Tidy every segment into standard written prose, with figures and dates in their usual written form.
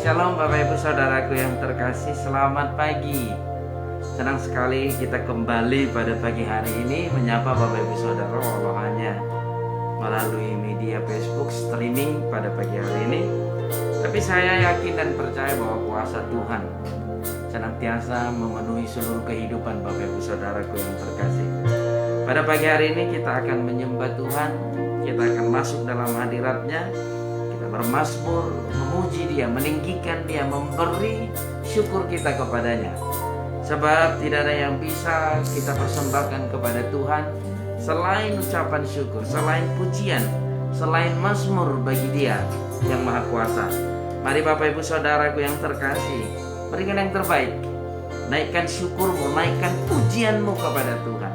Shalom Bapak Ibu Saudaraku yang terkasih, selamat pagi. Senang sekali kita kembali pada pagi hari ini menyapa Bapak Ibu Saudara walau hanya melalui media Facebook streaming pada pagi hari ini. Tapi saya yakin dan percaya bahwa kuasa Tuhan senantiasa memenuhi seluruh kehidupan Bapak Ibu Saudaraku yang terkasih. Pada pagi hari ini kita akan menyembah Tuhan, kita akan masuk dalam hadirat-Nya, kita bermazmur, memuji Dia, meninggikan Dia, memberi syukur kita kepadanya. Sebab tidak ada yang bisa kita persembahkan kepada Tuhan selain ucapan syukur, selain pujian, selain mazmur bagi Dia yang Maha Kuasa. Mari Bapak Ibu Saudaraku yang terkasih, berikan yang terbaik. Naikkan syukurmu, naikkan pujianmu kepada Tuhan.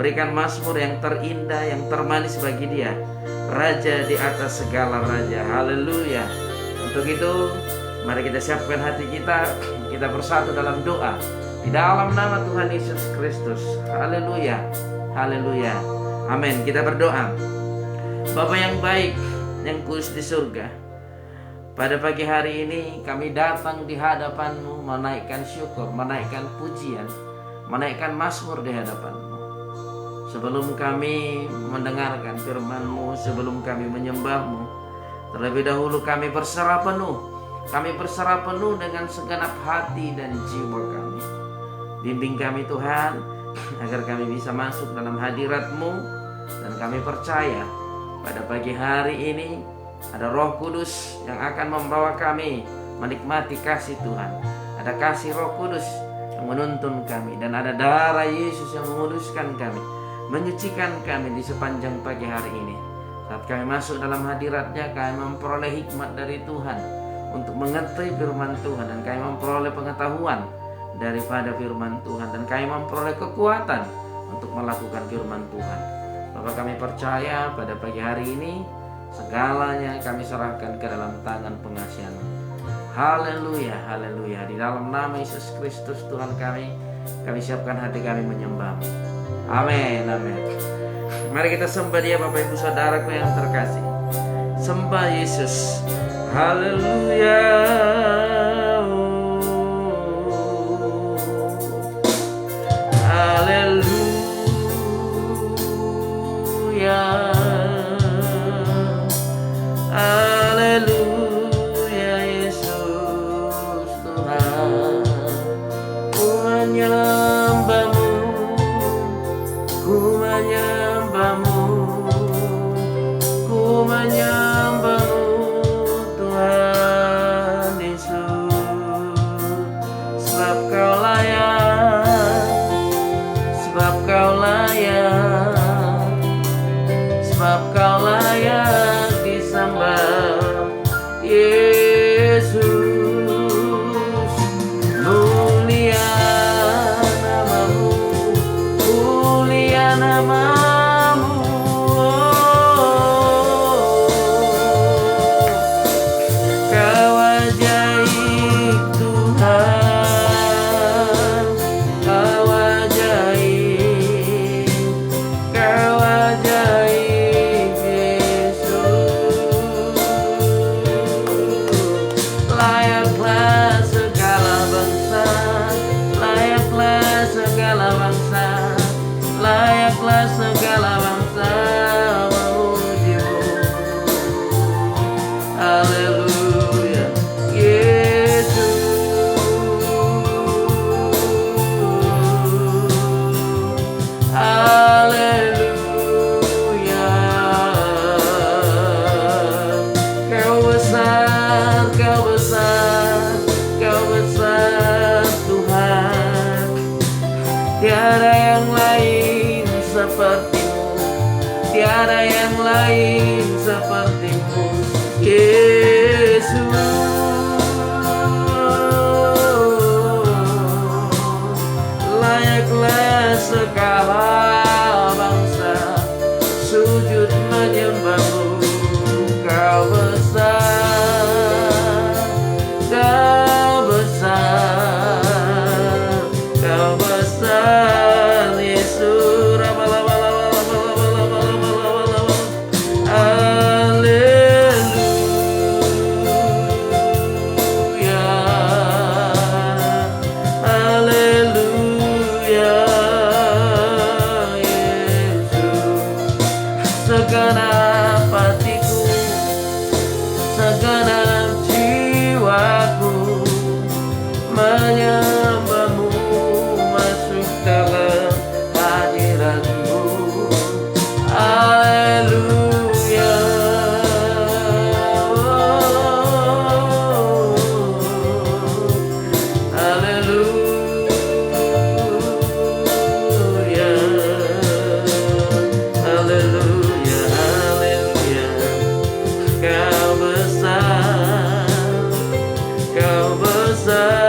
Berikan mazmur yang terindah, yang termanis bagi Dia, Raja di atas segala raja. Haleluya. Untuk itu, mari kita siapkan hati kita. Kita bersatu dalam doa di dalam nama Tuhan Yesus Kristus. Haleluya. Haleluya. Amin. Kita berdoa. Bapa yang baik, yang kudus di surga, pada pagi hari ini kami datang di hadapan-Mu, menaikkan syukur, menaikkan pujian, menaikkan mazmur di hadapan-Mu. Sebelum kami mendengarkan firman-Mu, sebelum kami menyembah-Mu, terlebih dahulu kami berserah penuh. Kami berserah penuh dengan segenap hati dan jiwa kami. Bimbing kami Tuhan, agar kami bisa masuk dalam hadirat-Mu. Dan kami percaya pada pagi hari ini ada Roh Kudus yang akan membawa kami menikmati kasih Tuhan. Ada kasih Roh Kudus yang menuntun kami, dan ada darah Yesus yang menguduskan kami, menyucikan kami di sepanjang pagi hari ini. Saat kami masuk dalam hadirat-Nya, kami memperoleh hikmat dari Tuhan untuk mengerti firman Tuhan, dan kami memperoleh pengetahuan daripada firman Tuhan, dan kami memperoleh kekuatan untuk melakukan firman Tuhan. Bapak, kami percaya pada pagi hari ini segalanya kami serahkan ke dalam tangan pengasihan-Mu. Haleluya, haleluya. Di dalam nama Yesus Kristus Tuhan kami siapkan hati kami menyembah-Mu. Amin, amin. Mari kita sembah Dia Bapak Ibu Saudaraku yang terkasih. Sembah Yesus. Haleluya. Haleluya. Haleluya Yesus Tuhan. Ku menyembah-Mu, ku menyembah-Mu, ku menyembah-Mu Tuhan Yesus. Sebab Kau layak, sebab Kau layak, sebab Kau layak disembah Yesus. Mulia nama-Mu, mulia nama-Mu. Kau ajaib Tuhan, Kau ajaib, Kau ajaib Yesus. Layaklah segala bangsa, layaklah segala bangsa, layaklah segala bangsa memuji-Mu. Haleluya Yesus. Haleluya. Kau besar, Kau besar, Kau besar Tuhan. Tiada yang lain seperti-Mu, tiada yang lain seperti-Mu Yesus. Layaklah segala bangsa sujud menyembah-Mu. Kau besar, Kau besar, Kau besar Yesus. Haleluya. segenap hatiku, segenap jiwaku menyembahmu, masuk dalam hadiratmu. Haleluya. Haleluya. Haleluya. Haleluya. Kau besar, kau besar.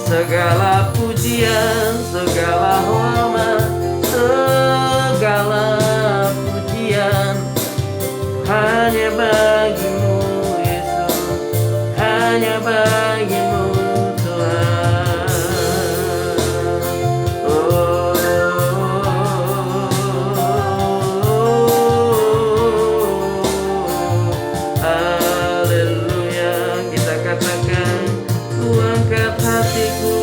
Segala pujian, segala hormat, segala pujian hanya bagimu Yesus, hanya bagimu Tuhan. Oh, haleluya. Kita katakan, ku angkat hatiku.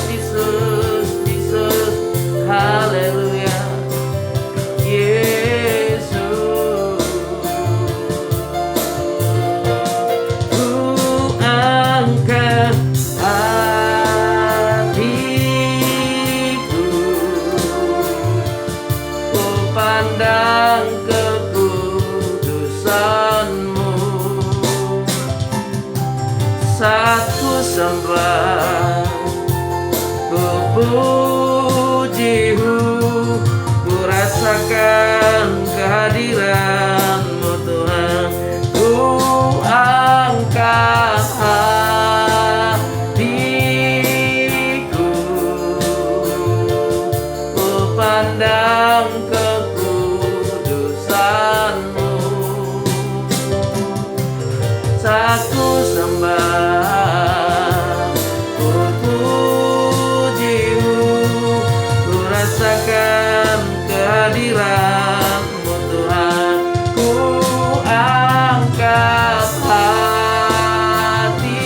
Jesus, Jesus, haleluya, Yesus. Ku angkat hatiku, ku pandang kekudusanmu, saat ku sembah, ku pujimu, ku rasakan kehadiranmu Tuhan. Ku angkat hatiku, ku pandang kekudusanmu, saat ku sembah, ku pujimu, ku rasakan kehadiranmu Tuhan. Ku angkat hatiku,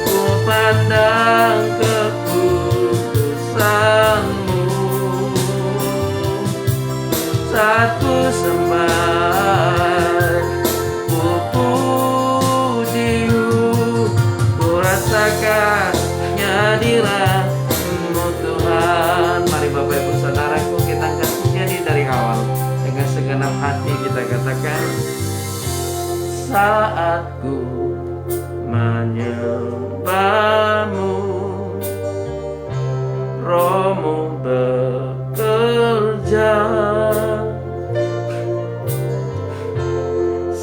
ku pandang kekudusanmu, saat ku sembah, ku pujimu, ku rasakan kehadiranmu Tuhan. Mari Bapak Ibu Saudaraku, kita angkat pujian dari awal dengan segenap hati. Kita katakan, saat ku menyembahmu, Rohmu bekerja.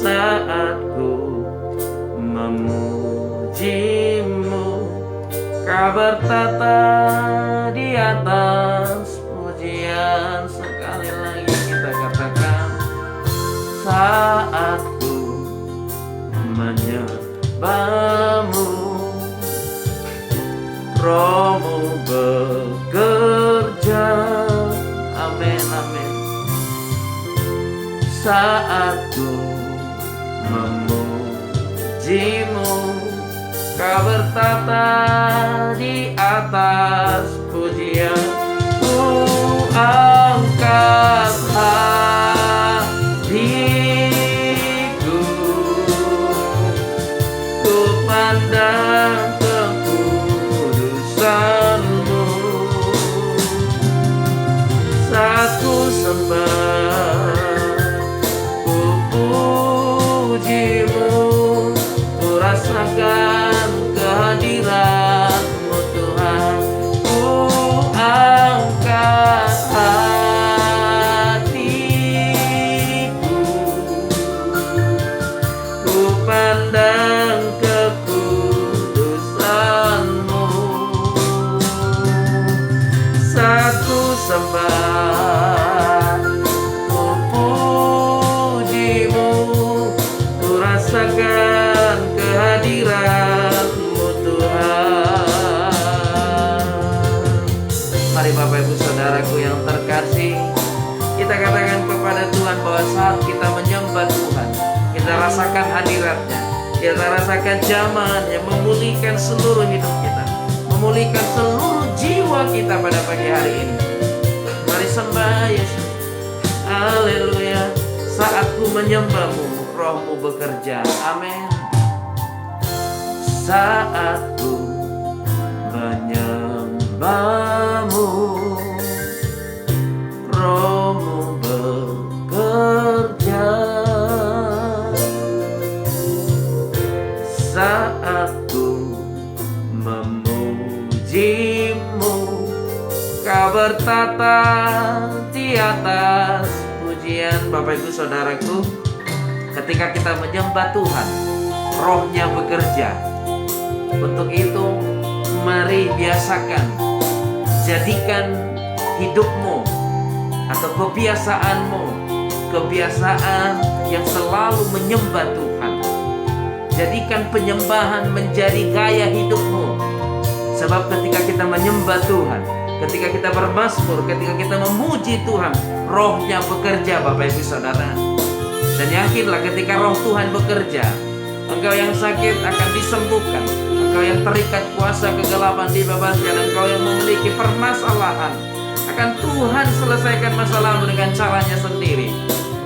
Saat ku memujimu, Kau bertata di atas pujian. Sekali lagi kita katakan, saat ku menyembahmu, Rohmu bekerja. Amin, amin. Saat ku memujimu, Kau bertata di atas pujian. Ku angkat hatiku, ku pandang kekudusanmu, saat ku sembah, ku pujimu, ku rasakan kehadiran sembah, ku pujimu, ku rasakan kehadiran-Mu Tuhan. Mari Bapak Ibu Saudaraku yang terkasih, kita katakan kepada Tuhan bahwa saat kita menyembah Tuhan, kita rasakan hadiratnya, kita rasakan zamannya memulihkan seluruh hidup kita, memulihkan seluruh jiwa kita pada pagi hari ini. Mari sembah Yesus. Haleluya. Saat ku menyembah-Mu, Roh-Mu bekerja. Amin. Saat ku menyembah-Mu, Roh-Mu bekerja. Saat ku memuji-Mu, Kau bertata di atas pujian. Bapak Ibu Saudaraku, ketika kita menyembah Tuhan, Roh-Nya bekerja. Untuk itu, mari biasakan, jadikan hidupmu atau kebiasaan yang selalu menyembah Tuhan. Jadikan penyembahan menjadi gaya hidupmu. Sebab ketika kita menyembah Tuhan, ketika kita bermazmur, ketika kita memuji Tuhan, Roh-Nya bekerja, Bapak Ibu Saudara. Dan yakinlah ketika Roh Tuhan bekerja, engkau yang sakit akan disembuhkan, engkau yang terikat kuasa kegelapan dibebaskan, engkau yang memiliki permasalahan akan Tuhan selesaikan masalahmu dengan caranya sendiri.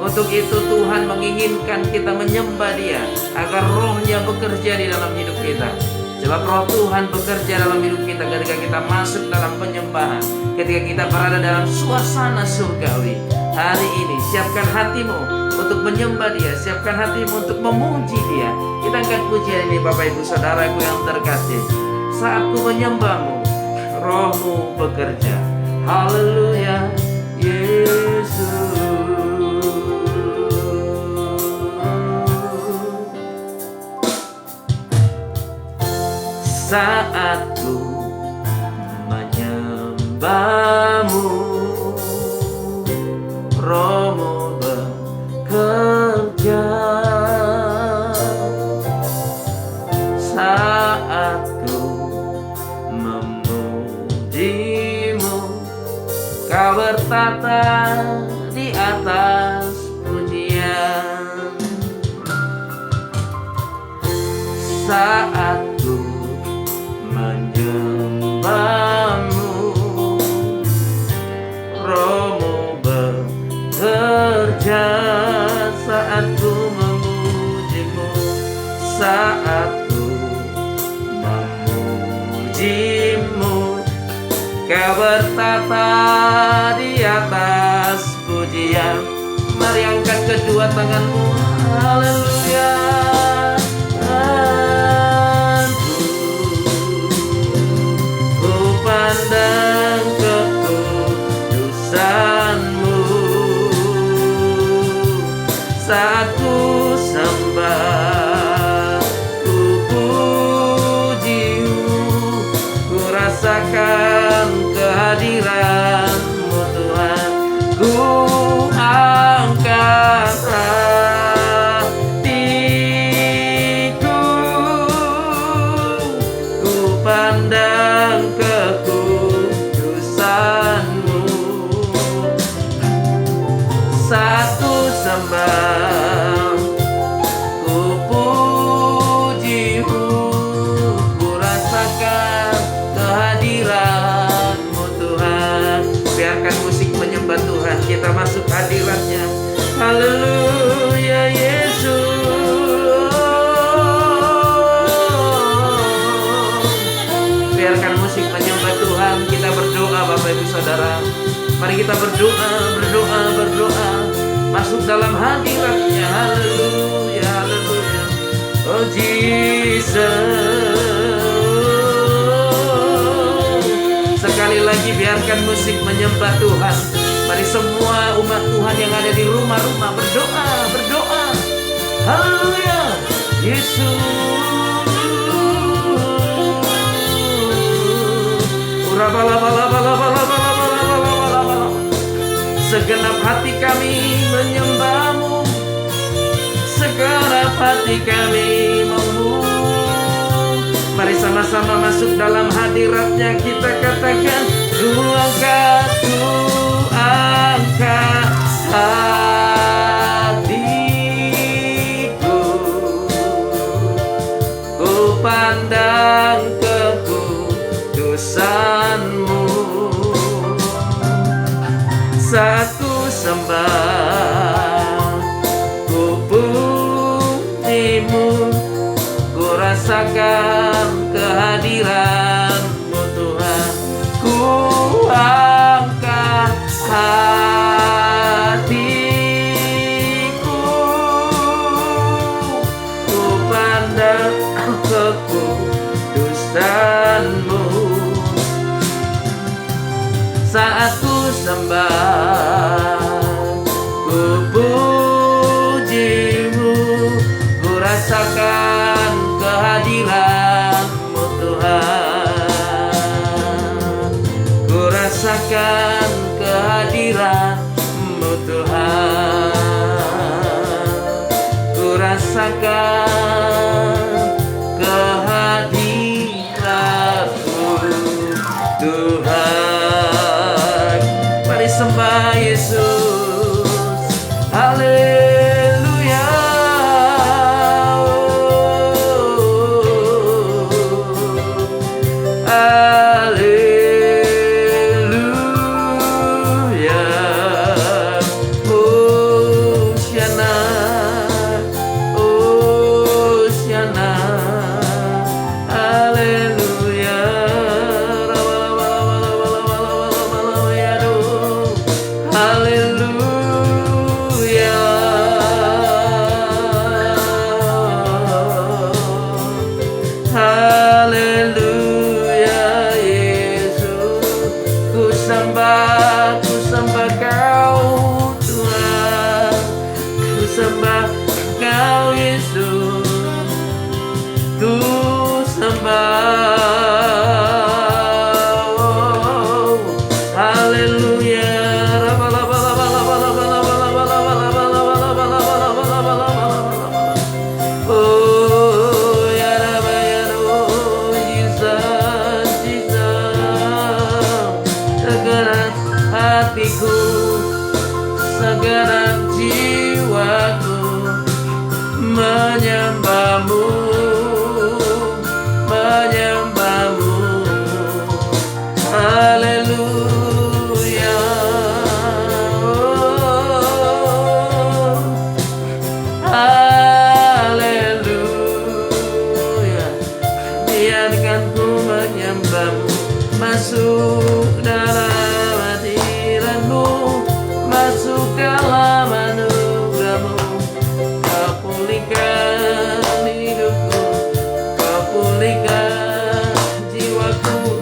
Untuk itu Tuhan menginginkan kita menyembah Dia agar Roh-Nya bekerja di dalam hidup kita. Sebab Roh Tuhan bekerja dalam hidup kita ketika kita masuk dalam penyembahan, ketika kita berada dalam suasana surgawi. Hari ini siapkan hatimu untuk menyembah Dia, siapkan hatimu untuk memuji Dia. Kita angkat pujian ini Bapak Ibu Saudaraku yang terkasih. Saat ku menyembah-Mu, Roh-Mu bekerja. Haleluya, Yesus. Saat ku menyembah-Mu, Roh-Mu bekerja. Saat ku memuji-Mu, Kau bertata di atas pujian. Saat ku menyembah-Mu, Roh-Mu bekerja. Saat ku memuji-Mu, saat ku memuji-Mu, Kau bertata di atas pujian. Mari angkat kedua tanganmu. Haleluya. Pandang kekudusan-Mu, saat ku sembah, ku puji-Mu, ku rasakan kehadiran-Mu Tuhan. Ku angkat hatiku, ku pandang kekudusan-Mu, satu sembah, ku puji-Mu, ku rasakan kehadiran-Mu Tuhan. Biarkan musik menyembah Tuhan, kita masuk hadirat-Nya. Haleluya, Yesus. Biarkan musik menyembah Tuhan, kita berdoa Bapak Ibu Saudara. Mari kita berdoa. Masuk dalam hadirat-Nya. Haleluya, haleluya. Oh Jesus. Sekali lagi biarkan musik menyembah Tuhan. Mari semua umat Tuhan yang ada di rumah-rumah berdoa. Haleluya, Yesus. segenap hati kami menyembah-Mu, segenap hati kami memuji. Mari sama-sama masuk dalam hadirat-Nya, kita katakan, Ku angkat hatiku, ku pandang kekudusan-Mu. Saat ku sembah, ku puji-Mu, ku rasakan kehadiran-Mu Tuhan. Ku angkat hatiku, ku pandang kekudusan-Mu. Saat ku sembah, ku puji-Mu, ku rasakan kehadiran-Mu Tuhan. Ku rasakan kehadiran-Mu Tuhan. Ku rasakan kehadiran-Mu Tuhan. Mari sembah Yesus. Haleluya. Haleluya. Hosiana, Hosiana. Haleluya. Haleluya. Haleluya Yesus. Ku sembah Kau Tuhan. Ku sembah Kau Yesus. Ku sembah. Haleluya. Oh ya Jesus, Jesus. Segenap hatiku, segenap jiwaku menyembah-Mu, menyembah-Mu. Haleluya. Oh, haleluya. Biarkan ku menyembah-Mu, masuk dalam hadirat-Mu, masuk dalam anugerah-Mu. Kau pulihkan hidupku, Kau pulihkan jiwaku.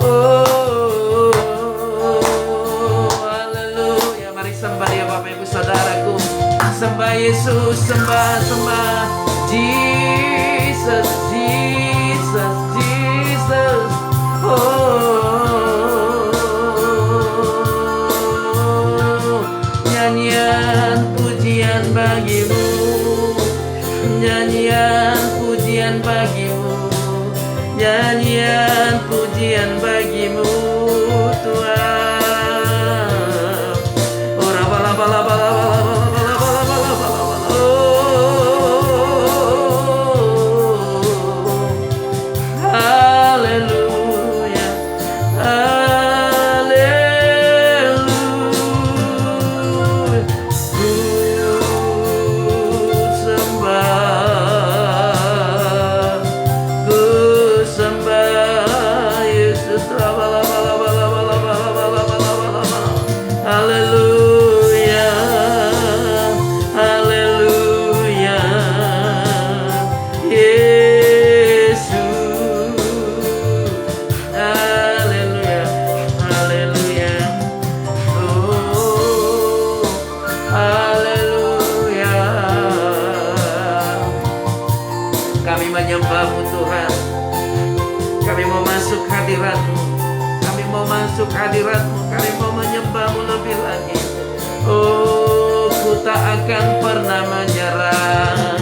Oh, haleluya. Mari sembah ya Bapak Ibu Saudaraku. Sembah Yesus, sembah Jesus, Jesus, Jesus. Oh, nyanyian pujian bagi-Mu, nyanyian pujian bagi-Mu, nyanyian pujian bagi-Mu Tuhan. Oh, haleluya, haleluya. Ku sembah, ku sembah Yesus. Haleluya, haleluya. Yesus. Haleluya, haleluya. Oh, haleluya. Kami menyembah-Mu Tuhan. Kami mau masuk hadirat-Mu. Kami mau masuk hadirat-Mu. Kami mau menyembah-Mu lebih lagi. Oh, ku tak akan pernah menyerah.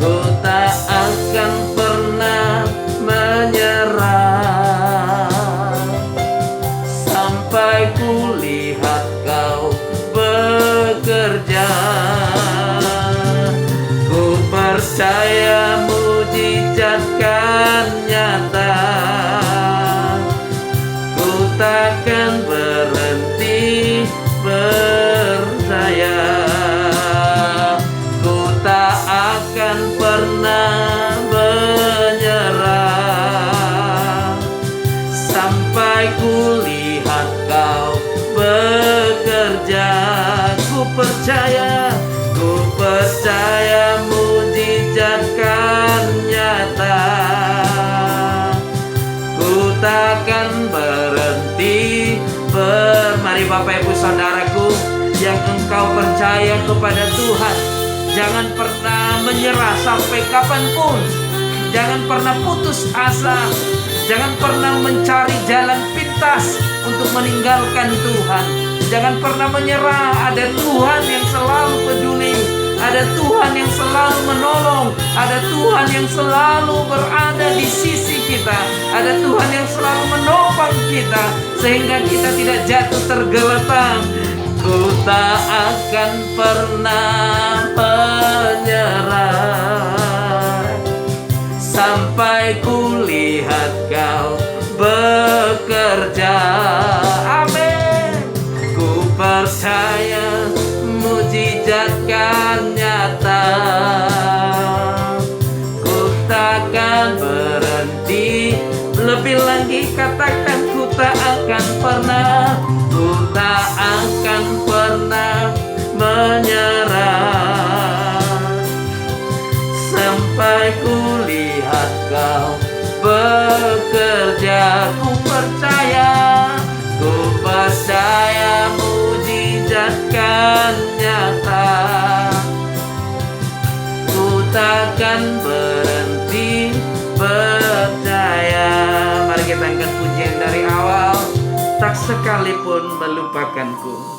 Ku tak akan pernah menyerah sampai ku lihat Kau bekerja. Ku percaya mujizat kan nyata. Ku takkan berhenti percaya. Ku tak akan pernah menyerah sampai ku lihat Kau bekerja. Ku percaya mujizat kan nyata. Ku takkan berhenti Mari Bapak Ibu Saudaraku yang engkau percaya kepada Tuhan, jangan pernah menyerah sampai kapanpun. Jangan pernah putus asa. Jangan pernah mencari jalan pintas untuk meninggalkan Tuhan. Jangan pernah menyerah. Ada Tuhan yang selalu peduli. Ada Tuhan yang selalu menolong. Ada Tuhan yang selalu berada di sisi kita. Ada Tuhan yang selalu menopang kita sehingga kita tidak jatuh tergeletak. Ku tak akan pernah menyerah sampai ku lihat Kau bekerja. Amin. Ku percaya mujizat kan nyata. Ku takkan berhenti. Lebih lagi katakan, ku tak akan pernah. Ku tak akan pernah menyerah sampai ku lihat Kau bekerja. Ku percaya mujizat kan nyata. Ku takkan berhenti percaya. Mari kita angkat pujian dari awal. Tak sekalipun melupakanku.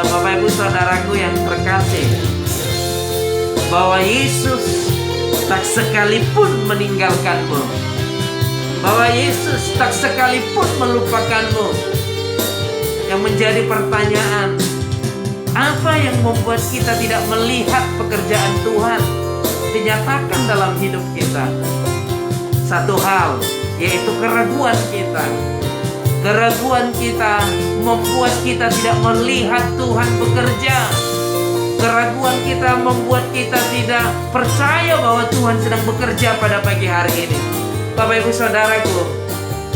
Bapak Ibu Saudaraku yang terkasih, bahwa Yesus tak sekalipun meninggalkanmu, bahwa Yesus tak sekalipun melupakanmu. Yang menjadi pertanyaan, apa yang membuat kita tidak melihat pekerjaan Tuhan dinyatakan dalam hidup kita? Satu hal, yaitu keraguan kita. Keraguan kita membuat kita tidak melihat Tuhan bekerja. Keraguan kita membuat kita tidak percaya bahwa Tuhan sedang bekerja pada pagi hari ini. Bapak Ibu Saudaraku,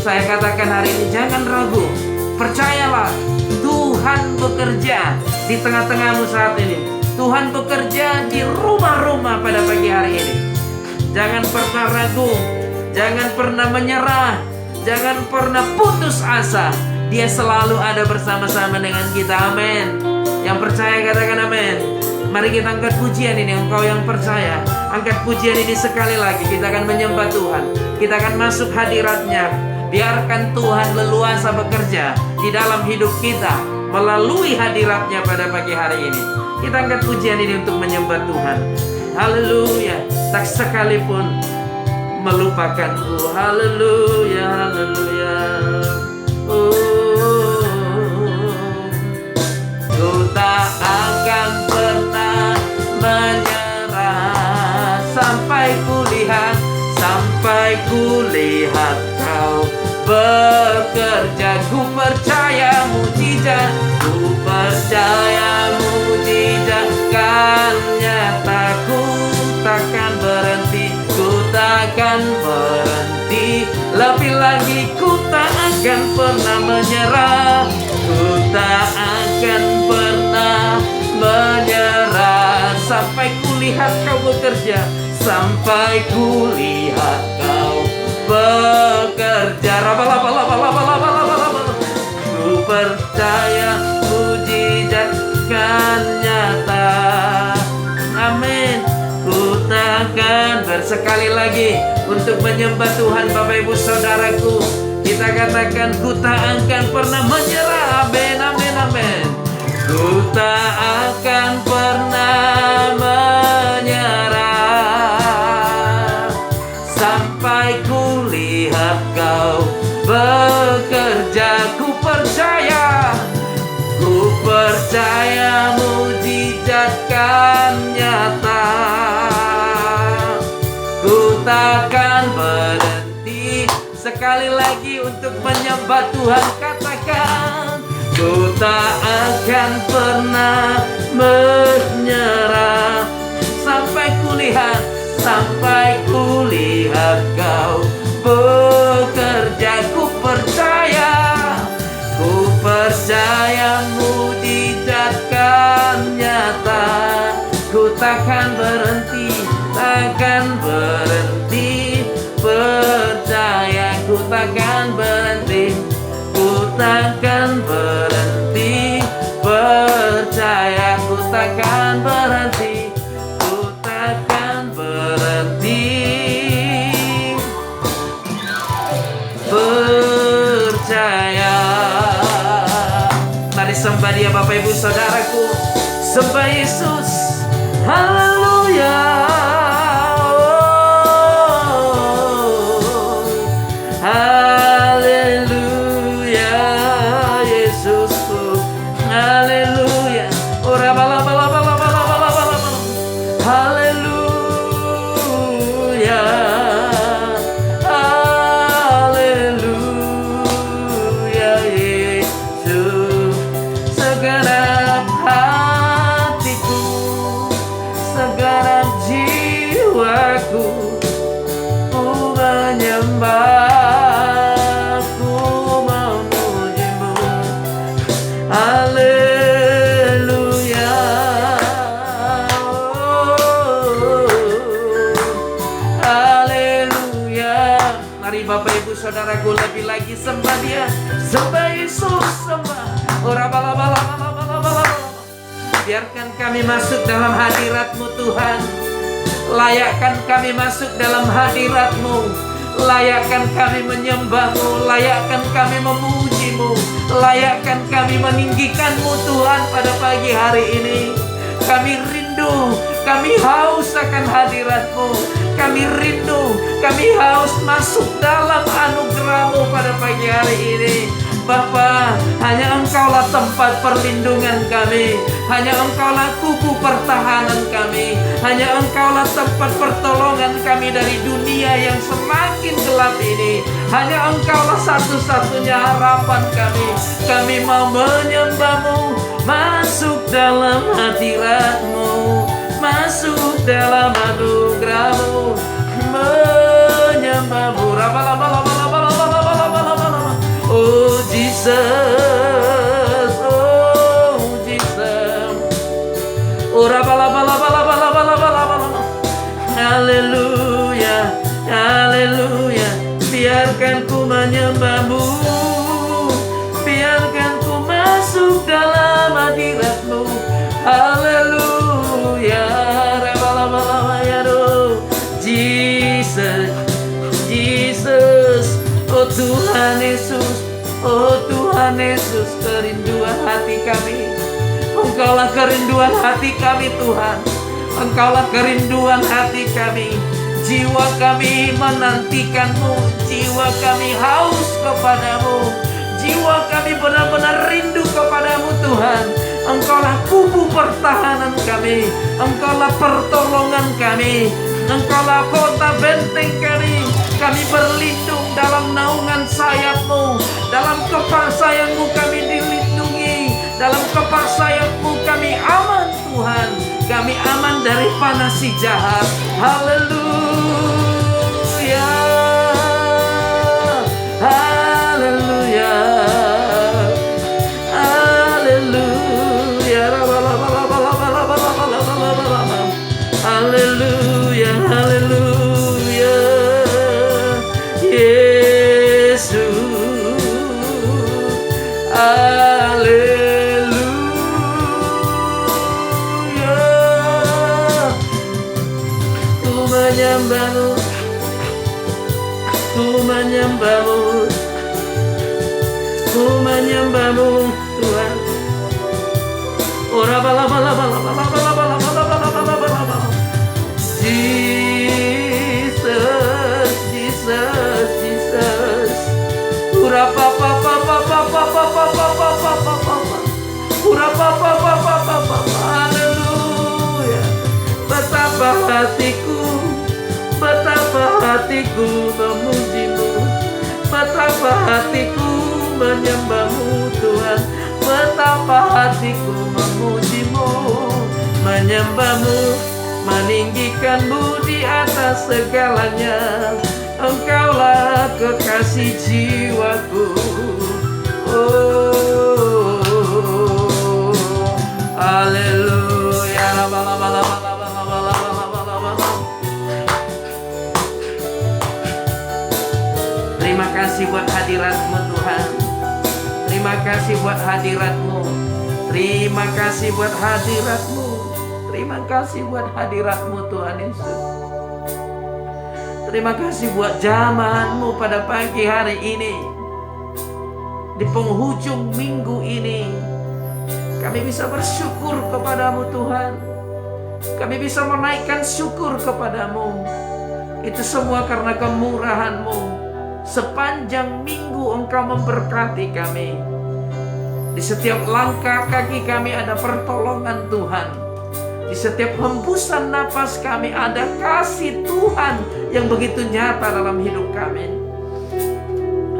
saya katakan hari ini jangan ragu. Percayalah, Tuhan bekerja di tengah-tengahmu saat ini. Tuhan bekerja di rumah-rumah pada pagi hari ini. Jangan pernah ragu, jangan pernah menyerah, jangan pernah putus asa. Dia selalu ada bersama-sama dengan kita. Amin. Yang percaya katakan amin. Mari kita angkat pujian ini. Engkau yang percaya, angkat pujian ini sekali lagi. Kita akan menyembah Tuhan. Kita akan masuk hadirat-Nya. Biarkan Tuhan leluasa bekerja di dalam hidup kita melalui hadirat-Nya pada pagi hari ini. Kita angkat pujian ini untuk menyembah Tuhan. Haleluya. Tak sekalipun melupakanku. Haleluya, haleluya. Ku tak akan pernah menyerah sampai ku lihat kau bekerja. Ku percaya mujizat, ku percaya mujizat kan nyata. Ku takkan berhenti, ku takkan berhenti. Lebih lagi ku tak akan pernah menyerah, ku tak akan pernah menyerah sampai ku lihat kau bekerja, sampai ku lihat kau bekerja. Ku percaya mujizat kan nyata. Amin. Ku takkan bersekali lagi untuk menyembah Tuhan. Bapak Ibu Saudaraku, kita katakan ku tak akan pernah menyerah. Amin, amin, amin. Ku tak akan pernah menyerah sampai ku lihat kau bekerja. Ku percaya mujizat kan nyata. Ku takkan berhenti. Sekali lagi untuk menyembah Tuhan, katakan ku tak akan pernah menyerah sampai kulihat kau bekerja. Ku percaya mujizat kan nyata. Ku takkan berhenti, takkan berhenti. Percaya ku takkan berhenti, ku takkan berhenti. Percaya ku takkan berhenti, ku takkan berhenti. Percaya. Mari sembah Dia Bapak Ibu Saudaraku, sembah Yesus. Haleluya. Haleluya Yesusku. Haleluya. Ora bala bala bala bala bala bala. Haleluya. Haleluya Yesus. Segenap hatiku, segenap jiwaku, ku menyembah. Haleluya. Haleluya. Mari Bapak Ibu Saudaraku lebih lagi sembah Dia, sembah Yesus, sembah. Ora bala bala bala bala bala. Biarkan kami masuk dalam hadirat-Mu Tuhan. Layakkan kami masuk dalam hadirat-Mu. Layakkan kami menyembah-Mu, layakkan kami memuji-Mu, layakkan kami meninggikan-Mu Tuhan pada pagi hari ini. Kami rindu, kami haus akan hadirat-Mu. Kami rindu, kami haus masuk dalam anugerah-Mu pada pagi hari ini. Bapa, hanya Engkaulah tempat perlindungan kami, hanya Engkaulah kuku pertahanan kami, hanya Engkaulah tempat pertolongan kami dari dunia yang semakin gelap ini. Hanya Engkaulah satu-satunya harapan kami. Kami mau menyembah-Mu, masuk dalam hadirat-Mu, masuk dalam anugerah-Mu, menyembah-Mu. Oh Jesus, oh Jesus. Oh haleluya, haleluya. Biarkan ku menyembah-Mu, biarkan ku masuk dalam hadirat-Mu. Haleluya, Jesus, Jesus. Oh Tuhan Yesus, oh Tuhan Yesus, kerinduan hati kami. Engkaulah kerinduan hati kami Tuhan. Engkaulah kerinduan hati kami. Jiwa kami menantikan-Mu, jiwa kami haus kepadamu, jiwa kami benar-benar rindu kepadamu Tuhan. Engkaulah kubu pertahanan kami, Engkaulah pertolongan kami, Engkaulah kota benteng kami. Kami berlindung dalam naungan sayap-Mu, dalam kepaksaan-Mu kami dilindungi, dalam kepaksaan-Mu kami aman Tuhan. Kami aman dari panas si jahat. Haleluya, haleluya, haleluya, haleluya, haleluya. Yesus, menyembah-Mu, ku menyembah-Mu, ku menyembah-Mu Tuhan. Jesus, Jesus, Jesus. Haleluya. Betapa hatiku, betapa hatiku memuji-Mu, betapa hatiku menyembah-Mu Tuhan, betapa hatiku memuji-Mu, menyembah-Mu, meninggikan-Mu di atas segalanya. Engkaulah kekasih jiwaku. Oh, haleluya. Terima kasih buat hadirat-Mu Tuhan. Terima kasih buat hadirat-Mu. Terima kasih buat hadirat-Mu. Terima kasih buat hadirat-Mu Tuhan Yesus. Terima kasih buat zaman-Mu pada pagi hari ini. Di penghujung minggu ini, kami bisa bersyukur kepadamu Tuhan. Kami bisa menaikkan syukur kepadamu. Itu semua karena kemurahan-Mu. Sepanjang minggu Engkau memberkati kami. Di setiap langkah kaki kami ada pertolongan Tuhan. Di setiap hembusan napas kami ada kasih Tuhan yang begitu nyata dalam hidup kami.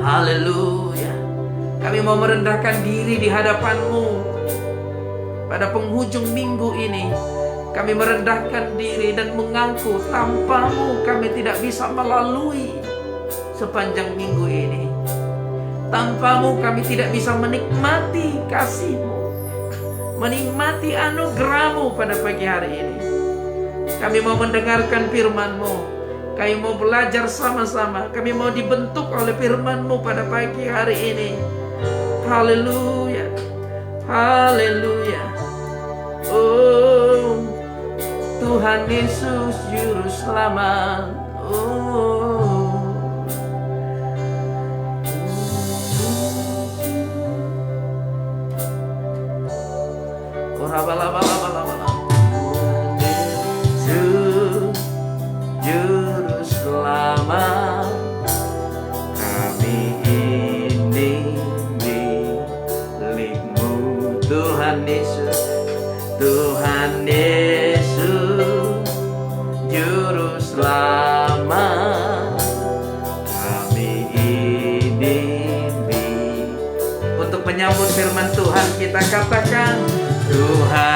Haleluya. Kami mau merendahkan diri di hadapan-Mu. Pada penghujung minggu ini, kami merendahkan diri dan mengaku tanpa-Mu kami tidak bisa melalui sepanjang minggu ini. Tanpa-Mu kami tidak bisa menikmati kasih-Mu, menikmati anugerah-Mu pada pagi hari ini. Kami mau mendengarkan firman-Mu. Kami mau belajar sama-sama. Kami mau dibentuk oleh firman-Mu pada pagi hari ini. Haleluya, haleluya. Oh Tuhan Yesus Juru Selamat. Oh Yesus Juru Selamat, kami ini milik-Mu Tuhan Yesus, Tuhan Yesus Juru Selamat, kami ini milik. Untuk menyambut firman Tuhan kita katakan, Tuhan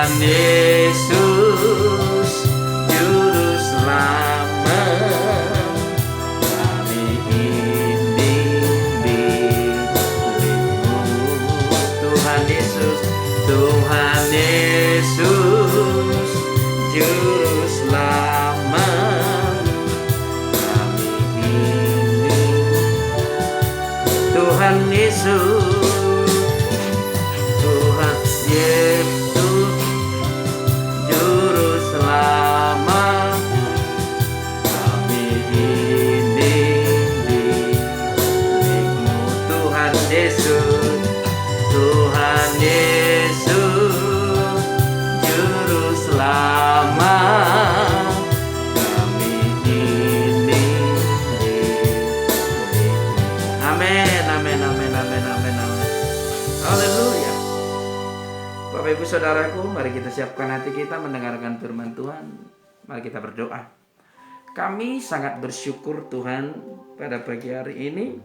Yesus, Tuhan Yesus, Juru Selamat. Kami ini milik-Mu, Tuhan Yesus, Tuhan Yesus, Juru Selamat. Kami ini milik-Mu. Amin, amin, amin, amin, amin, amin. Haleluya. Bapak Ibu Saudaraku, mari kita siapkan hati kita mendengarkan firman Tuhan. Mari kita berdoa. Kami sangat bersyukur Tuhan pada pagi hari ini,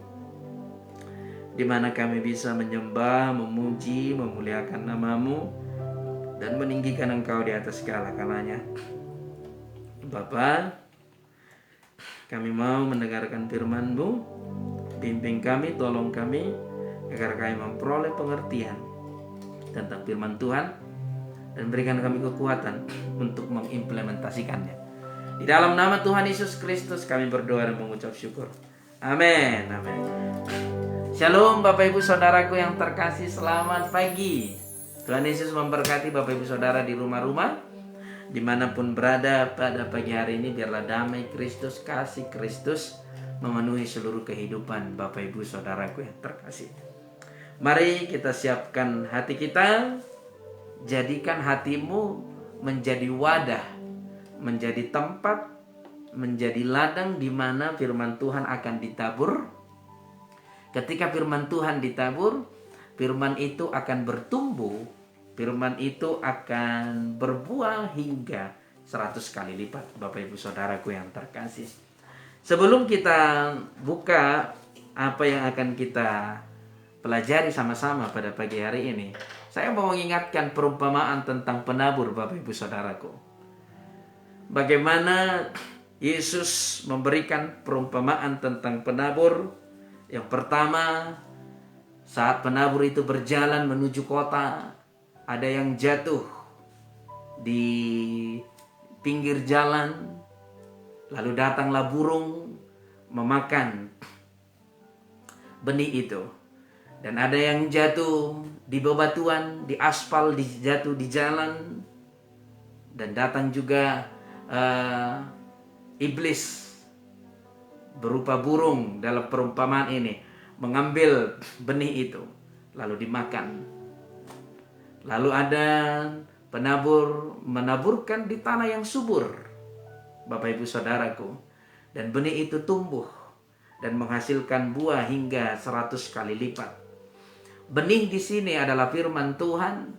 di mana kami bisa menyembah, memuji, memuliakan nama-Mu, dan meninggikan Engkau di atas segala-galanya. Bapa, kami mau mendengarkan firman-Mu. Bimbing kami, tolong kami, agar kami memperoleh pengertian tentang firman Tuhan, dan berikan kami kekuatan untuk mengimplementasikannya. Di dalam nama Tuhan Yesus Kristus kami berdoa dan mengucap syukur. Amin, amin. Shalom Bapak Ibu Saudaraku yang terkasih, selamat pagi. Tuhan Yesus memberkati Bapak Ibu Saudara di rumah-rumah, dimanapun berada pada pagi hari ini. Biarlah damai Kristus, kasih Kristus memenuhi seluruh kehidupan Bapak Ibu Saudaraku yang terkasih. Mari kita siapkan hati kita. Jadikan hatimu menjadi wadah, menjadi tempat, menjadi ladang di mana firman Tuhan akan ditabur. Ketika firman Tuhan ditabur, firman itu akan bertumbuh, firman itu akan berbuah hingga 100 kali lipat. Bapak Ibu Saudaraku yang terkasih, sebelum kita buka apa yang akan kita pelajari sama-sama pada pagi hari ini, saya mau mengingatkan perumpamaan tentang penabur Bapak Ibu Saudaraku. Bagaimana Yesus memberikan perumpamaan tentang penabur. Yang pertama, saat penabur itu berjalan menuju kota, ada yang jatuh di pinggir jalan, lalu datanglah burung memakan benih itu. Dan ada yang jatuh di bebatuan, di aspal, jatuh di jalan. Dan datang juga iblis berupa burung dalam perumpamaan ini, mengambil benih itu lalu dimakan. Lalu ada penabur menaburkan di tanah yang subur, Bapak Ibu Saudaraku, dan benih itu tumbuh dan menghasilkan buah hingga 100 kali lipat. Benih di sini adalah firman Tuhan,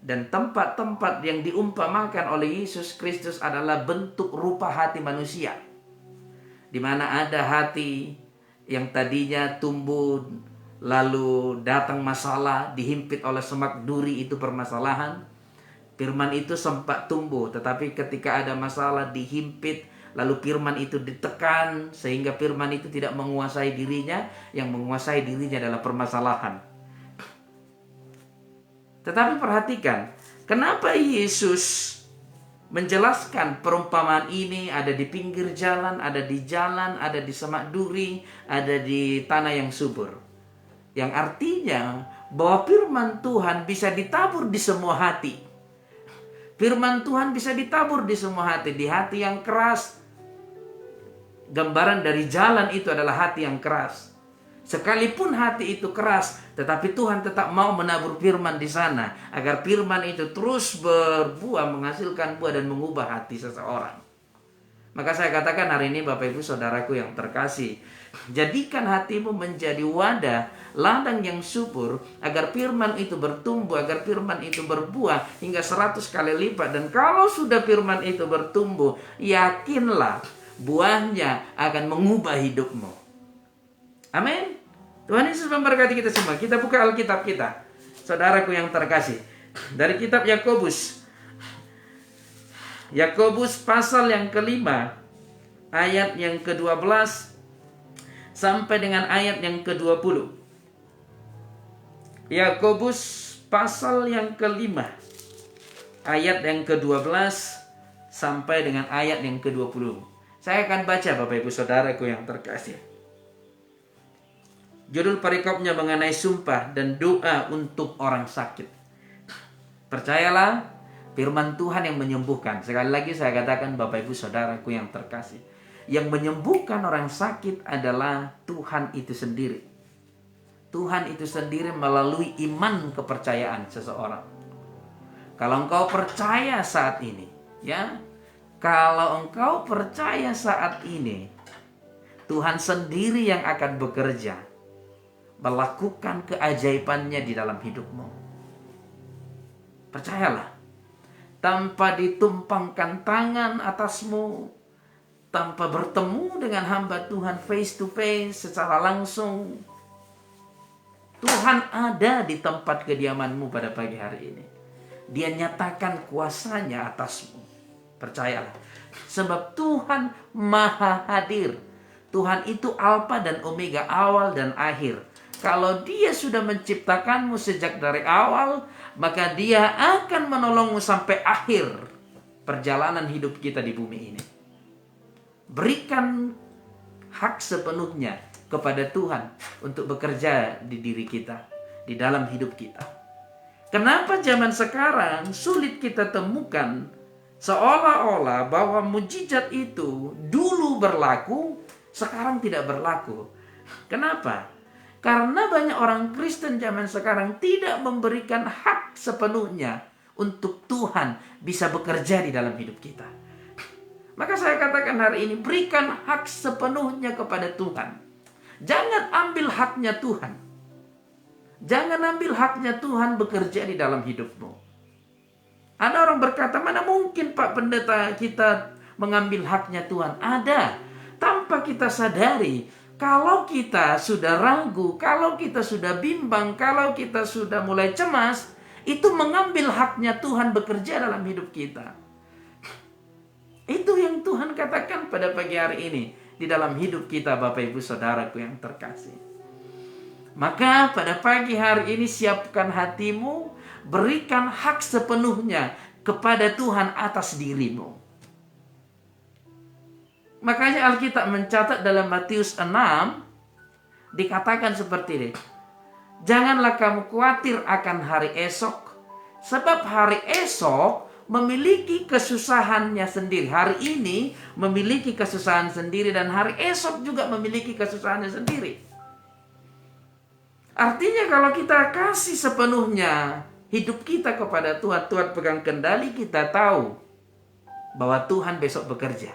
dan tempat-tempat yang diumpamakan oleh Yesus Kristus adalah bentuk rupa hati manusia, di mana ada hati yang tadinya tumbuh, lalu datang masalah, dihimpit oleh semak duri, itu permasalahan. Firman itu sempat tumbuh, tetapi ketika ada masalah, dihimpit, lalu firman itu ditekan, sehingga firman itu tidak menguasai dirinya. Yang menguasai dirinya adalah permasalahan. Tetapi perhatikan, kenapa Yesus menjelaskan perumpamaan ini ada di pinggir jalan, ada di jalan, ada di semak duri, ada di tanah yang subur. Yang artinya bahwa firman Tuhan bisa ditabur di semua hati. Firman Tuhan bisa ditabur di semua hati. Di hati yang keras, gambaran dari jalan itu adalah hati yang keras. Sekalipun hati itu keras, tetapi Tuhan tetap mau menabur firman di sana, agar firman itu terus berbuah, menghasilkan buah dan mengubah hati seseorang. Maka saya katakan hari ini Bapak Ibu Saudaraku yang terkasih, jadikan hatimu menjadi wadah, ladang yang subur, agar firman itu bertumbuh, agar firman itu berbuah hingga 100 kali lipat. Dan kalau sudah firman itu bertumbuh, yakinlah buahnya akan mengubah hidupmu. Amin. Tuhan Yesus memberkati kita semua. Kita buka Alkitab kita, saudaraku yang terkasih, dari kitab Yakobus. Yakobus pasal yang kelima, ayat yang ke-12 sampai dengan ayat yang ke-20. Yakobus pasal yang kelima, ayat yang ke-12 sampai dengan ayat yang ke-20. Saya akan baca Bapak Ibu Saudaraku yang terkasih. Judul perikopnya mengenai sumpah dan doa untuk orang sakit. Percayalah, firman Tuhan yang menyembuhkan. Sekali lagi saya katakan, Bapak Ibu Saudaraku yang terkasih, yang menyembuhkan orang sakit adalah Tuhan itu sendiri. Tuhan itu sendiri melalui iman kepercayaan seseorang. Kalau engkau percaya saat ini, ya, kalau engkau percaya saat ini, Tuhan sendiri yang akan bekerja, melakukan keajaibannya di dalam hidupmu. Percayalah, tanpa ditumpangkan tangan atasmu, tanpa bertemu dengan hamba Tuhan face to face secara langsung, Tuhan ada di tempat kediamanmu pada pagi hari ini. Dia nyatakan kuasanya atasmu. Percayalah, sebab Tuhan maha hadir. Tuhan itu Alfa dan Omega, awal dan akhir. Kalau Dia sudah menciptakanmu sejak dari awal, maka Dia akan menolongmu sampai akhir perjalanan hidup kita di bumi ini. Berikan hak sepenuhnya kepada Tuhan untuk bekerja di diri kita, di dalam hidup kita. Kenapa zaman sekarang sulit kita temukan seolah-olah bahwa mujizat itu dulu berlaku, sekarang tidak berlaku? Kenapa? Karena banyak orang Kristen zaman sekarang tidak memberikan hak sepenuhnya untuk Tuhan bisa bekerja di dalam hidup kita. Maka saya katakan hari ini, berikan hak sepenuhnya kepada Tuhan. Jangan ambil haknya Tuhan. Jangan ambil haknya Tuhan bekerja di dalam hidupmu. Ada orang berkata, mana mungkin Pak Pendeta kita mengambil haknya Tuhan? Ada. Tanpa kita sadari, kalau kita sudah ragu, kalau kita sudah bimbang, kalau kita sudah mulai cemas, itu mengambil haknya Tuhan bekerja dalam hidup kita. Itu yang Tuhan katakan pada pagi hari ini di dalam hidup kita, Bapak Ibu Saudaraku yang terkasih. Maka pada pagi hari ini siapkan hatimu, berikan hak sepenuhnya kepada Tuhan atas dirimu. Makanya Alkitab mencatat dalam Matius 6, dikatakan seperti ini. Janganlah kamu khawatir akan hari esok, sebab hari esok memiliki kesusahannya sendiri. Hari ini memiliki kesusahan sendiri, dan hari esok juga memiliki kesusahannya sendiri. Artinya kalau kita kasih sepenuhnya hidup kita kepada Tuhan, Tuhan pegang kendali, kita tahu bahwa Tuhan besok bekerja.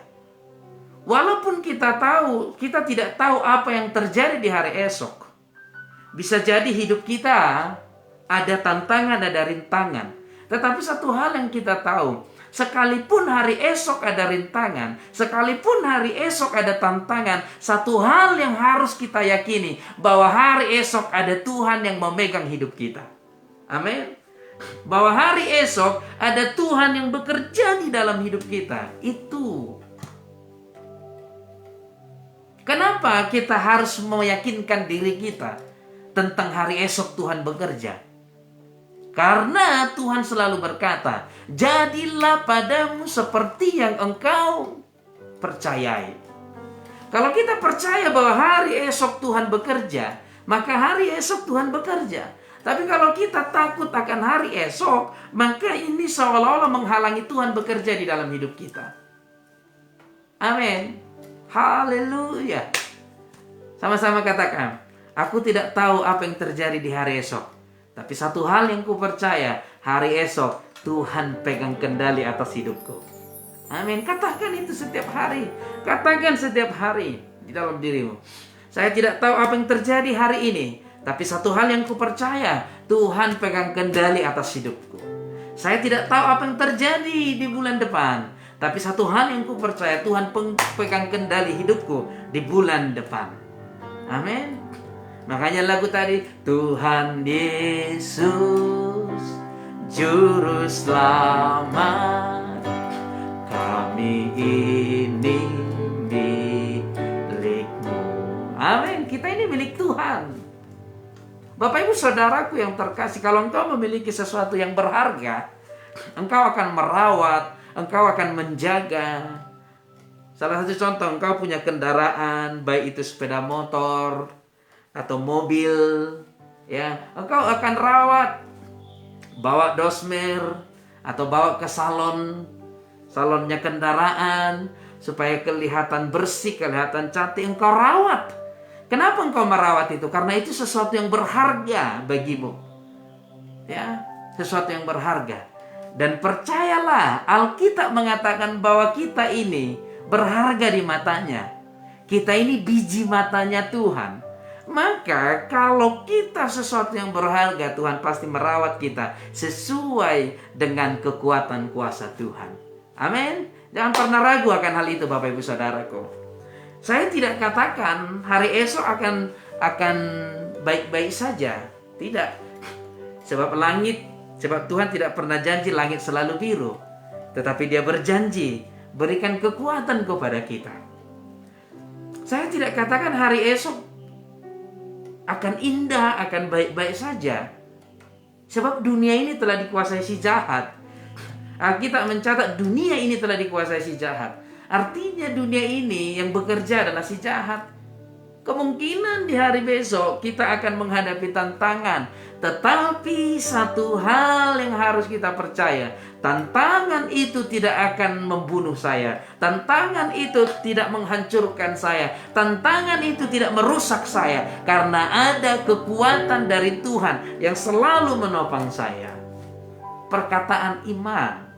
Walaupun kita tahu, kita tidak tahu apa yang terjadi di hari esok. Bisa jadi hidup kita ada tantangan, ada rintangan. Tetapi satu hal yang kita tahu, sekalipun hari esok ada rintangan, sekalipun hari esok ada tantangan, satu hal yang harus kita yakini, bahwa hari esok ada Tuhan yang memegang hidup kita. Amin. Bahwa hari esok ada Tuhan yang bekerja di dalam hidup kita. Itu kenapa kita harus meyakinkan diri kita tentang hari esok Tuhan bekerja. Karena Tuhan selalu berkata, jadilah padamu seperti yang engkau percayai. Kalau kita percaya bahwa hari esok Tuhan bekerja, maka hari esok Tuhan bekerja. Tapi kalau kita takut akan hari esok, maka ini seolah-olah menghalangi Tuhan bekerja di dalam hidup kita. Amin. Haleluya. Sama-sama katakan, aku tidak tahu apa yang terjadi di hari esok. Tapi satu hal yang ku percaya, hari esok Tuhan pegang kendali atas hidupku. Amin. Katakan itu setiap hari. Katakan setiap hari di dalam dirimu. Saya tidak tahu apa yang terjadi hari ini, tapi satu hal yang ku percaya, Tuhan pegang kendali atas hidupku. Saya tidak tahu apa yang terjadi di bulan depan, tapi satu hal yang ku percaya, Tuhan pegang kendali hidupku di bulan depan. Amin. Makanya lagu tadi, Tuhan Yesus Juru Selamat, kami ini milik-Mu. Amin. Kita ini milik Tuhan. Bapak Ibu Saudaraku yang terkasih, kalau engkau memiliki sesuatu yang berharga, engkau akan merawat, engkau akan menjaga. Salah satu contoh, engkau punya kendaraan, baik itu sepeda motor, atau mobil, ya, engkau akan rawat, bawa dosmer atau bawa ke salonnya kendaraan supaya kelihatan bersih, kelihatan cantik, engkau rawat. Kenapa engkau merawat itu? Karena itu sesuatu yang berharga bagimu. Ya, sesuatu yang berharga. Dan percayalah, Alkitab mengatakan bahwa kita ini berharga di matanya. Kita ini biji matanya Tuhan. Maka kalau kita sesuatu yang berharga, Tuhan pasti merawat kita sesuai dengan kekuatan kuasa Tuhan. Amin. Jangan pernah ragu akan hal itu, Bapak Ibu Saudaraku. Saya tidak katakan hari esok akan baik-baik saja. Tidak. Sebab Tuhan tidak pernah janji langit selalu biru. Tetapi Dia berjanji berikan kekuatan kepada kita. Saya tidak katakan hari esok akan indah, akan baik-baik saja. Sebab dunia ini telah dikuasai si jahat. Alkitab mencatat dunia ini telah dikuasai si jahat. Artinya dunia ini yang bekerja adalah si jahat. Kemungkinan di hari besok kita akan menghadapi tantangan. Tetapi satu hal yang harus kita percaya, tantangan itu tidak akan membunuh saya. Tantangan itu tidak menghancurkan saya. Tantangan itu tidak merusak saya. Karena ada kekuatan dari Tuhan yang selalu menopang saya. Perkataan iman.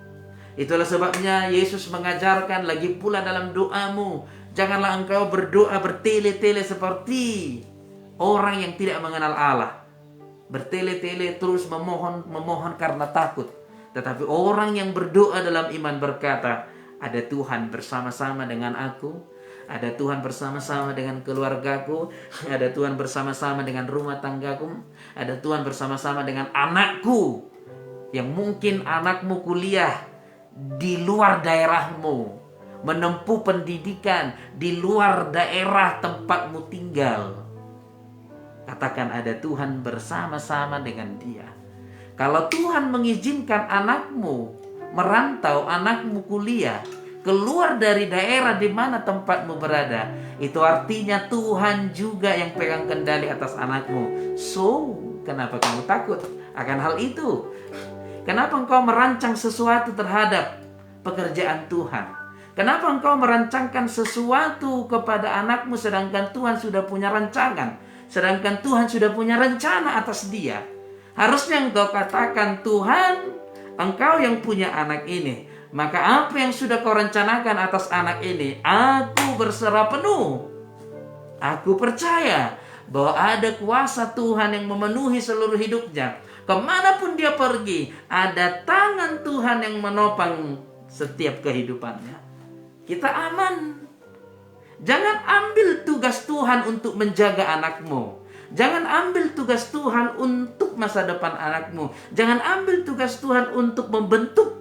Itulah sebabnya Yesus mengajarkan lagi pula dalam doamu, janganlah engkau berdoa bertele-tele seperti orang yang tidak mengenal Allah. Bertele-tele terus memohon karena takut. Tetapi orang yang berdoa dalam iman berkata, ada Tuhan bersama-sama dengan aku, ada Tuhan bersama-sama dengan keluargaku, ada Tuhan bersama-sama dengan rumah tanggaku, ada Tuhan bersama-sama dengan anakku, yang mungkin anakmu kuliah di luar daerahmu, menempuh pendidikan di luar daerah tempatmu tinggal. Katakan ada Tuhan bersama-sama dengan dia. Kalau Tuhan mengizinkan anakmu merantau, anakmu kuliah keluar dari daerah di mana tempatmu berada, itu artinya Tuhan juga yang pegang kendali atas anakmu. So, kenapa kamu takut akan hal itu? Kenapa engkau merancang sesuatu terhadap pekerjaan Tuhan? Kenapa engkau merancangkan sesuatu kepada anakmu sedangkan Tuhan sudah punya rancangan? Sedangkan Tuhan sudah punya rencana atas dia. Harusnya engkau katakan, Tuhan, engkau yang punya anak ini. Maka apa yang sudah kau rencanakan atas anak ini, aku berserah penuh. Aku percaya bahwa ada kuasa Tuhan yang memenuhi seluruh hidupnya. Kemanapun dia pergi, ada tangan Tuhan yang menopang setiap kehidupannya. Kita aman. Jangan ambil tugas Tuhan untuk menjaga anakmu. Jangan ambil tugas Tuhan untuk masa depan anakmu. Jangan ambil tugas Tuhan untuk membentuk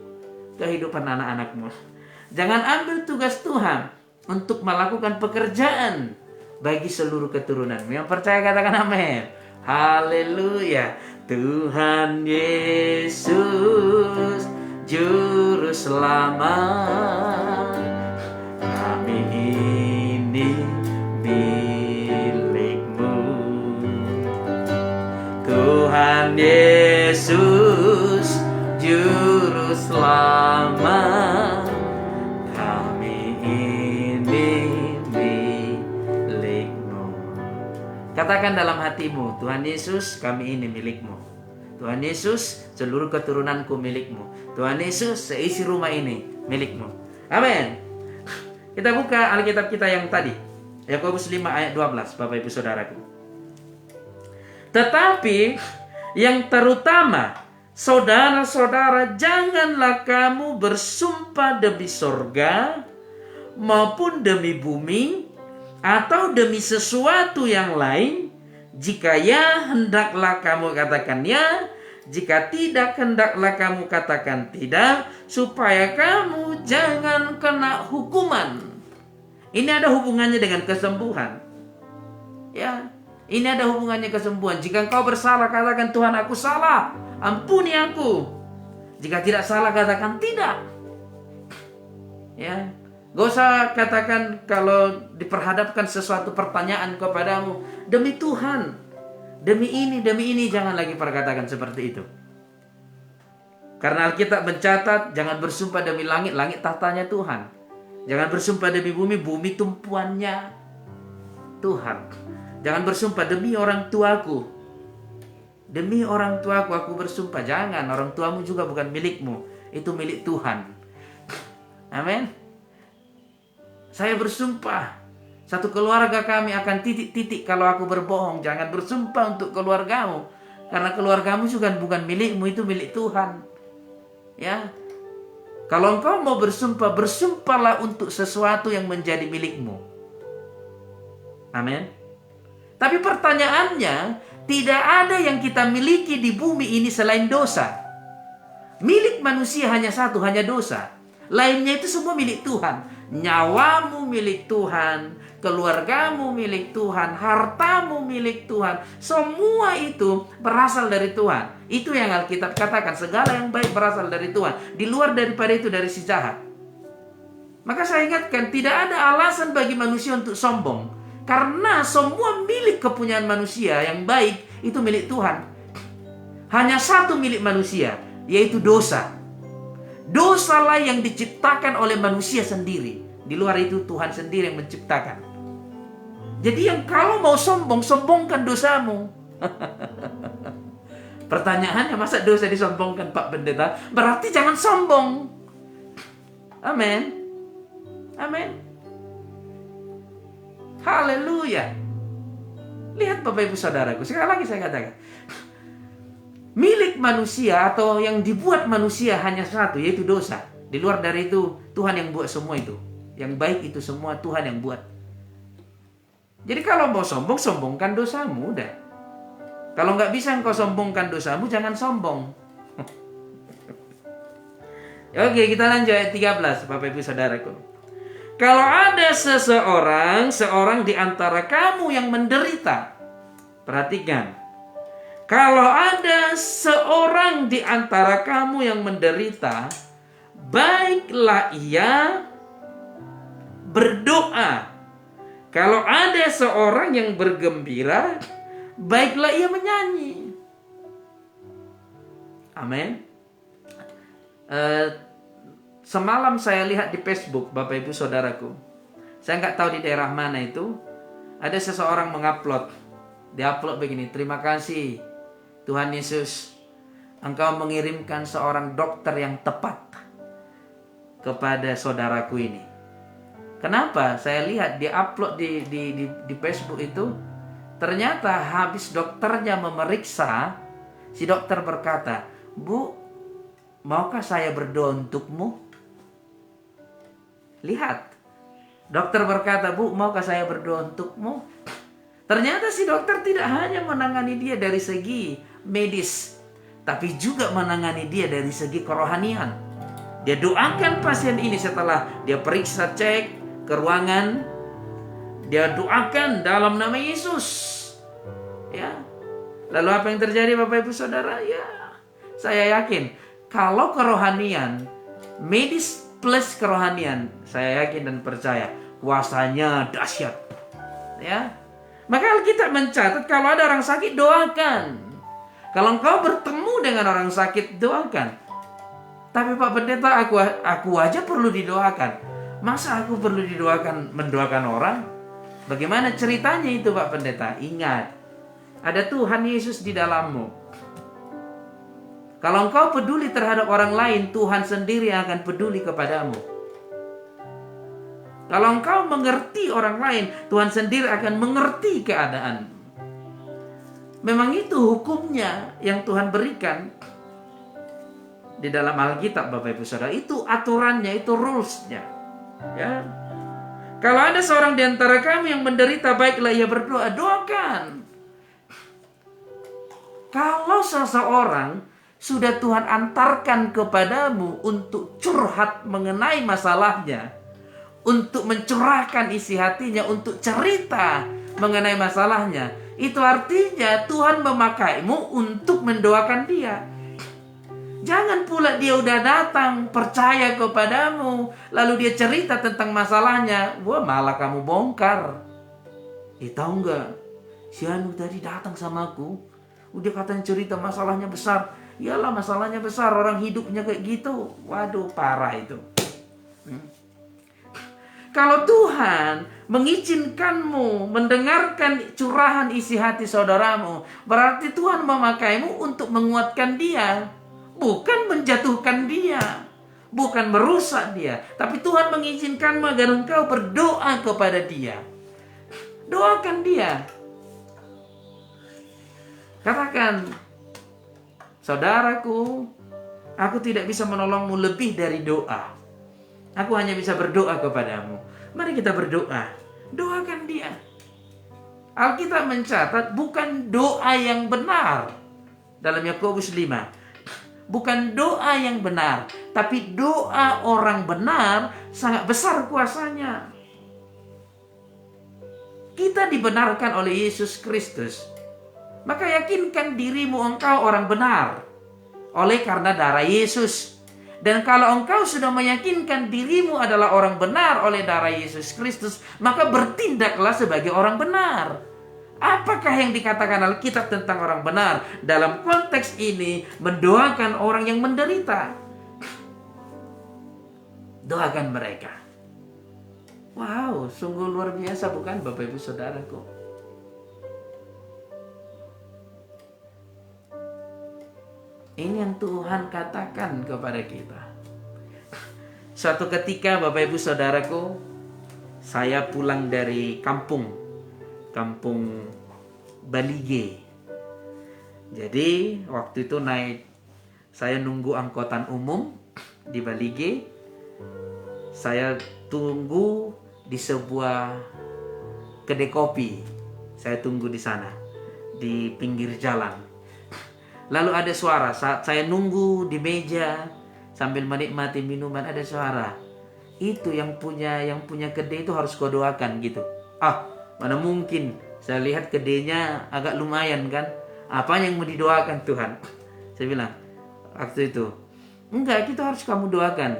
kehidupan anak-anakmu. Jangan ambil tugas Tuhan untuk melakukan pekerjaan bagi seluruh keturunanmu. Yang percaya katakan amin. Haleluya. Tuhan Yesus Juru Selamat, kami ini milik-Mu. Tuhan Yesus Juru Selamat, kami ini milik-Mu. Katakan dalam hatimu, Tuhan Yesus, kami ini milik-Mu. Tuhan Yesus, seluruh keturunanku milik-Mu. Tuhan Yesus, seisi rumah ini milik-Mu. Amin. Kita buka Alkitab kita yang tadi, Yakobus 5 ayat 12, Bapak Ibu Saudaraku. Tetapi yang terutama, saudara-saudara, janganlah kamu bersumpah demi sorga, maupun demi bumi, atau demi sesuatu yang lain. Jika ya, hendaklah kamu katakan ya. Jika tidak, hendaklah kamu katakan tidak, supaya kamu jangan kena hukuman. Ini ada hubungannya dengan kesembuhan. Ya, ini ada hubungannya kesembuhan. Jika engkau bersalah, katakan, Tuhan, aku salah, ampuni aku. Jika tidak salah, katakan tidak. Ya, gak usah katakan kalau diperhadapkan sesuatu pertanyaan kepadamu, Demi Tuhan, demi ini, jangan lagi perkatakan seperti itu. Karena Alkitab mencatat, jangan bersumpah demi langit, langit tahtanya Tuhan. Jangan bersumpah demi bumi, bumi tumpuannya Tuhan. Jangan bersumpah demi orang tuaku. Demi orang tuaku aku bersumpah. Jangan, orang tuamu juga bukan milikmu. Itu milik Tuhan. Amin. Saya bersumpah, satu keluarga kami akan titik-titik kalau aku berbohong. Jangan bersumpah untuk keluargamu. Karena keluargamu juga bukan milikmu, itu milik Tuhan. Ya. Kalau engkau mau bersumpah, bersumpahlah untuk sesuatu yang menjadi milikmu. Amin. Tapi pertanyaannya, tidak ada yang kita miliki di bumi ini selain dosa. Milik manusia hanya satu, hanya dosa. Lainnya itu semua milik Tuhan. Nyawamu milik Tuhan, keluargamu milik Tuhan, hartamu milik Tuhan. Semua itu berasal dari Tuhan. Itu yang Alkitab katakan, segala yang baik berasal dari Tuhan. Di luar daripada itu dari si jahat. Maka saya ingatkan, tidak ada alasan bagi manusia untuk sombong. Karena semua milik kepunyaan manusia yang baik itu milik Tuhan. Hanya satu milik manusia, yaitu dosa. Dosalah yang diciptakan oleh manusia sendiri. Di luar itu Tuhan sendiri yang menciptakan. Jadi yang kalau mau sombong, sombongkan dosamu. Pertanyaannya, masa dosa disombongkan Pak Pendeta? Berarti jangan sombong. Amin. Amin. Haleluya. Lihat Bapak Ibu Saudaraku, sekali lagi saya katakan, milik manusia atau yang dibuat manusia hanya satu, yaitu dosa. Di luar dari itu Tuhan yang buat semua itu. Yang baik itu semua Tuhan yang buat. Jadi kalau mau sombong, sombongkan dosamu, udah. Kalau nggak bisa engkau sombongkan dosamu, jangan sombong. Oke, kita lanjut ayat 13 Bapak Ibu Saudaraku. Kalau ada seorang di antara kamu yang menderita. Perhatikan. Kalau ada seorang di antara kamu yang menderita, baiklah ia berdoa. Kalau ada seorang yang bergembira, baiklah ia menyanyi. Amin. Semalam saya lihat di Facebook, Bapak Ibu Saudaraku. Saya nggak tahu di daerah mana itu. Ada seseorang mengupload. Dia upload begini, terima kasih Tuhan Yesus, Engkau mengirimkan seorang dokter yang tepat kepada saudaraku ini. Kenapa? Saya lihat dia upload di Facebook itu. Ternyata habis dokternya memeriksa, si dokter berkata, "Bu, maukah saya berdoa untukmu?" Lihat, dokter berkata, "Bu, maukah saya berdoa untukmu?" Ternyata si dokter tidak hanya menangani dia dari segi medis, tapi juga menangani dia dari segi kerohanian. Dia doakan pasien ini setelah dia periksa, cek ke ruangan. Dia doakan dalam nama Yesus. Ya. Lalu apa yang terjadi Bapak Ibu Saudara? Ya, saya yakin kalau kerohanian, medis plus kerohanian, saya yakin dan percaya kuasanya dahsyat. Ya. Maka Alkitab mencatat kalau ada orang sakit, doakan. Kalau engkau bertemu dengan orang sakit, doakan. Tapi Pak Pendeta, aku aja perlu didoakan. Masa aku perlu mendoakan orang? Bagaimana ceritanya itu Pak Pendeta? Ingat, ada Tuhan Yesus di dalammu. Kalau engkau peduli terhadap orang lain, Tuhan sendiri akan peduli kepadamu. Kalau engkau mengerti orang lain, Tuhan sendiri akan mengerti keadaan. Memang itu hukumnya yang Tuhan berikan di dalam Alkitab Bapak Ibu Saudara. Itu aturannya, itu rulesnya. Ya. Kalau ada seorang di antara kami yang menderita, baiklah ia berdoa, doakan. Kalau seseorang sudah Tuhan antarkan kepadamu untuk curhat mengenai masalahnya, untuk mencurahkan isi hatinya, untuk cerita mengenai masalahnya, itu artinya Tuhan memakaimu untuk mendoakan dia. Jangan pula dia udah datang, percaya kepadamu, lalu dia cerita tentang masalahnya, wah malah kamu bongkar. Tahu enggak? si Anu tadi datang sama aku, udah katanya cerita masalahnya besar. Iyalah masalahnya besar, orang hidupnya kayak gitu. Waduh, parah itu. Kalau Tuhan mengizinkanmu mendengarkan curahan isi hati saudaramu, berarti Tuhan memakaimu untuk menguatkan dia, bukan menjatuhkan dia, bukan merusak dia. Tapi Tuhan mengizinkanmu agar engkau berdoa kepada dia. Doakan dia. Katakan, saudaraku, aku tidak bisa menolongmu lebih dari doa. Aku hanya bisa berdoa kepadamu. Mari kita berdoa. Doakan dia. Alkitab mencatat bukan doa yang benar. Dalam Yakobus 5. Bukan doa yang benar. Tapi doa orang benar sangat besar kuasanya. Kita dibenarkan oleh Yesus Kristus. Maka yakinkan dirimu engkau orang benar. Oleh karena darah Yesus. Dan kalau engkau sudah meyakinkan dirimu adalah orang benar oleh darah Yesus Kristus, maka bertindaklah sebagai orang benar. Apakah yang dikatakan Alkitab tentang orang benar? Dalam konteks ini, mendoakan orang yang menderita. Doakan mereka. Wow, sungguh luar biasa bukan Bapak Ibu Saudaraku? Ini yang Tuhan katakan kepada kita. Suatu ketika Bapak Ibu Saudaraku, saya pulang dari kampung Balige. Jadi waktu itu saya nunggu angkutan umum di Balige. Saya tunggu di sebuah kedai kopi. Saya tunggu di sana, di pinggir jalan. Lalu ada suara saat saya nunggu di meja sambil menikmati minuman, ada suara. Itu yang punya kedai itu harus kau doakan gitu. Mana mungkin. Saya lihat kedainya agak lumayan kan. Apa yang mau didoakan Tuhan? Saya bilang waktu itu, enggak, kita harus kamu doakan.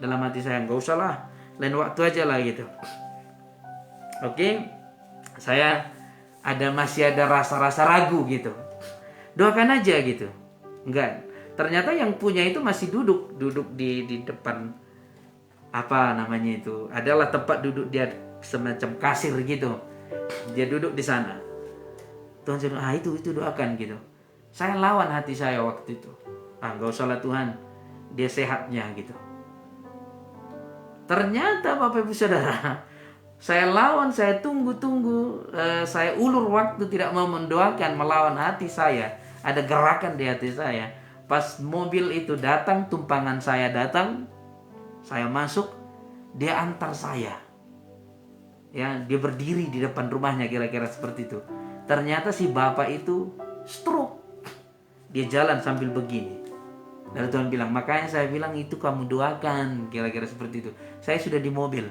Dalam hati saya, enggak usah lah, lain waktu aja lah gitu. Oke, saya masih ada rasa-rasa ragu gitu. Doakan aja gitu. Enggak. Ternyata yang punya itu masih duduk di depan apa namanya itu? Adalah tempat duduk dia semacam kasir gitu. Dia duduk di sana. Tuhan saya bilang, itu doakan gitu. Saya lawan hati saya waktu itu. Enggak usah lah Tuhan. Dia sehatnya gitu. Ternyata Bapak Ibu Saudara, saya lawan, saya tunggu, saya ulur waktu tidak mau mendoakan, melawan hati saya. Ada gerakan di hati saya. Pas mobil itu datang, tumpangan saya datang, saya masuk, dia antar saya. Ya, dia berdiri di depan rumahnya kira-kira seperti itu. Ternyata si bapak itu stroke. Dia jalan sambil begini. Lalu Tuhan bilang, makanya saya bilang itu kamu doakan, kira-kira seperti itu. Saya sudah di mobil.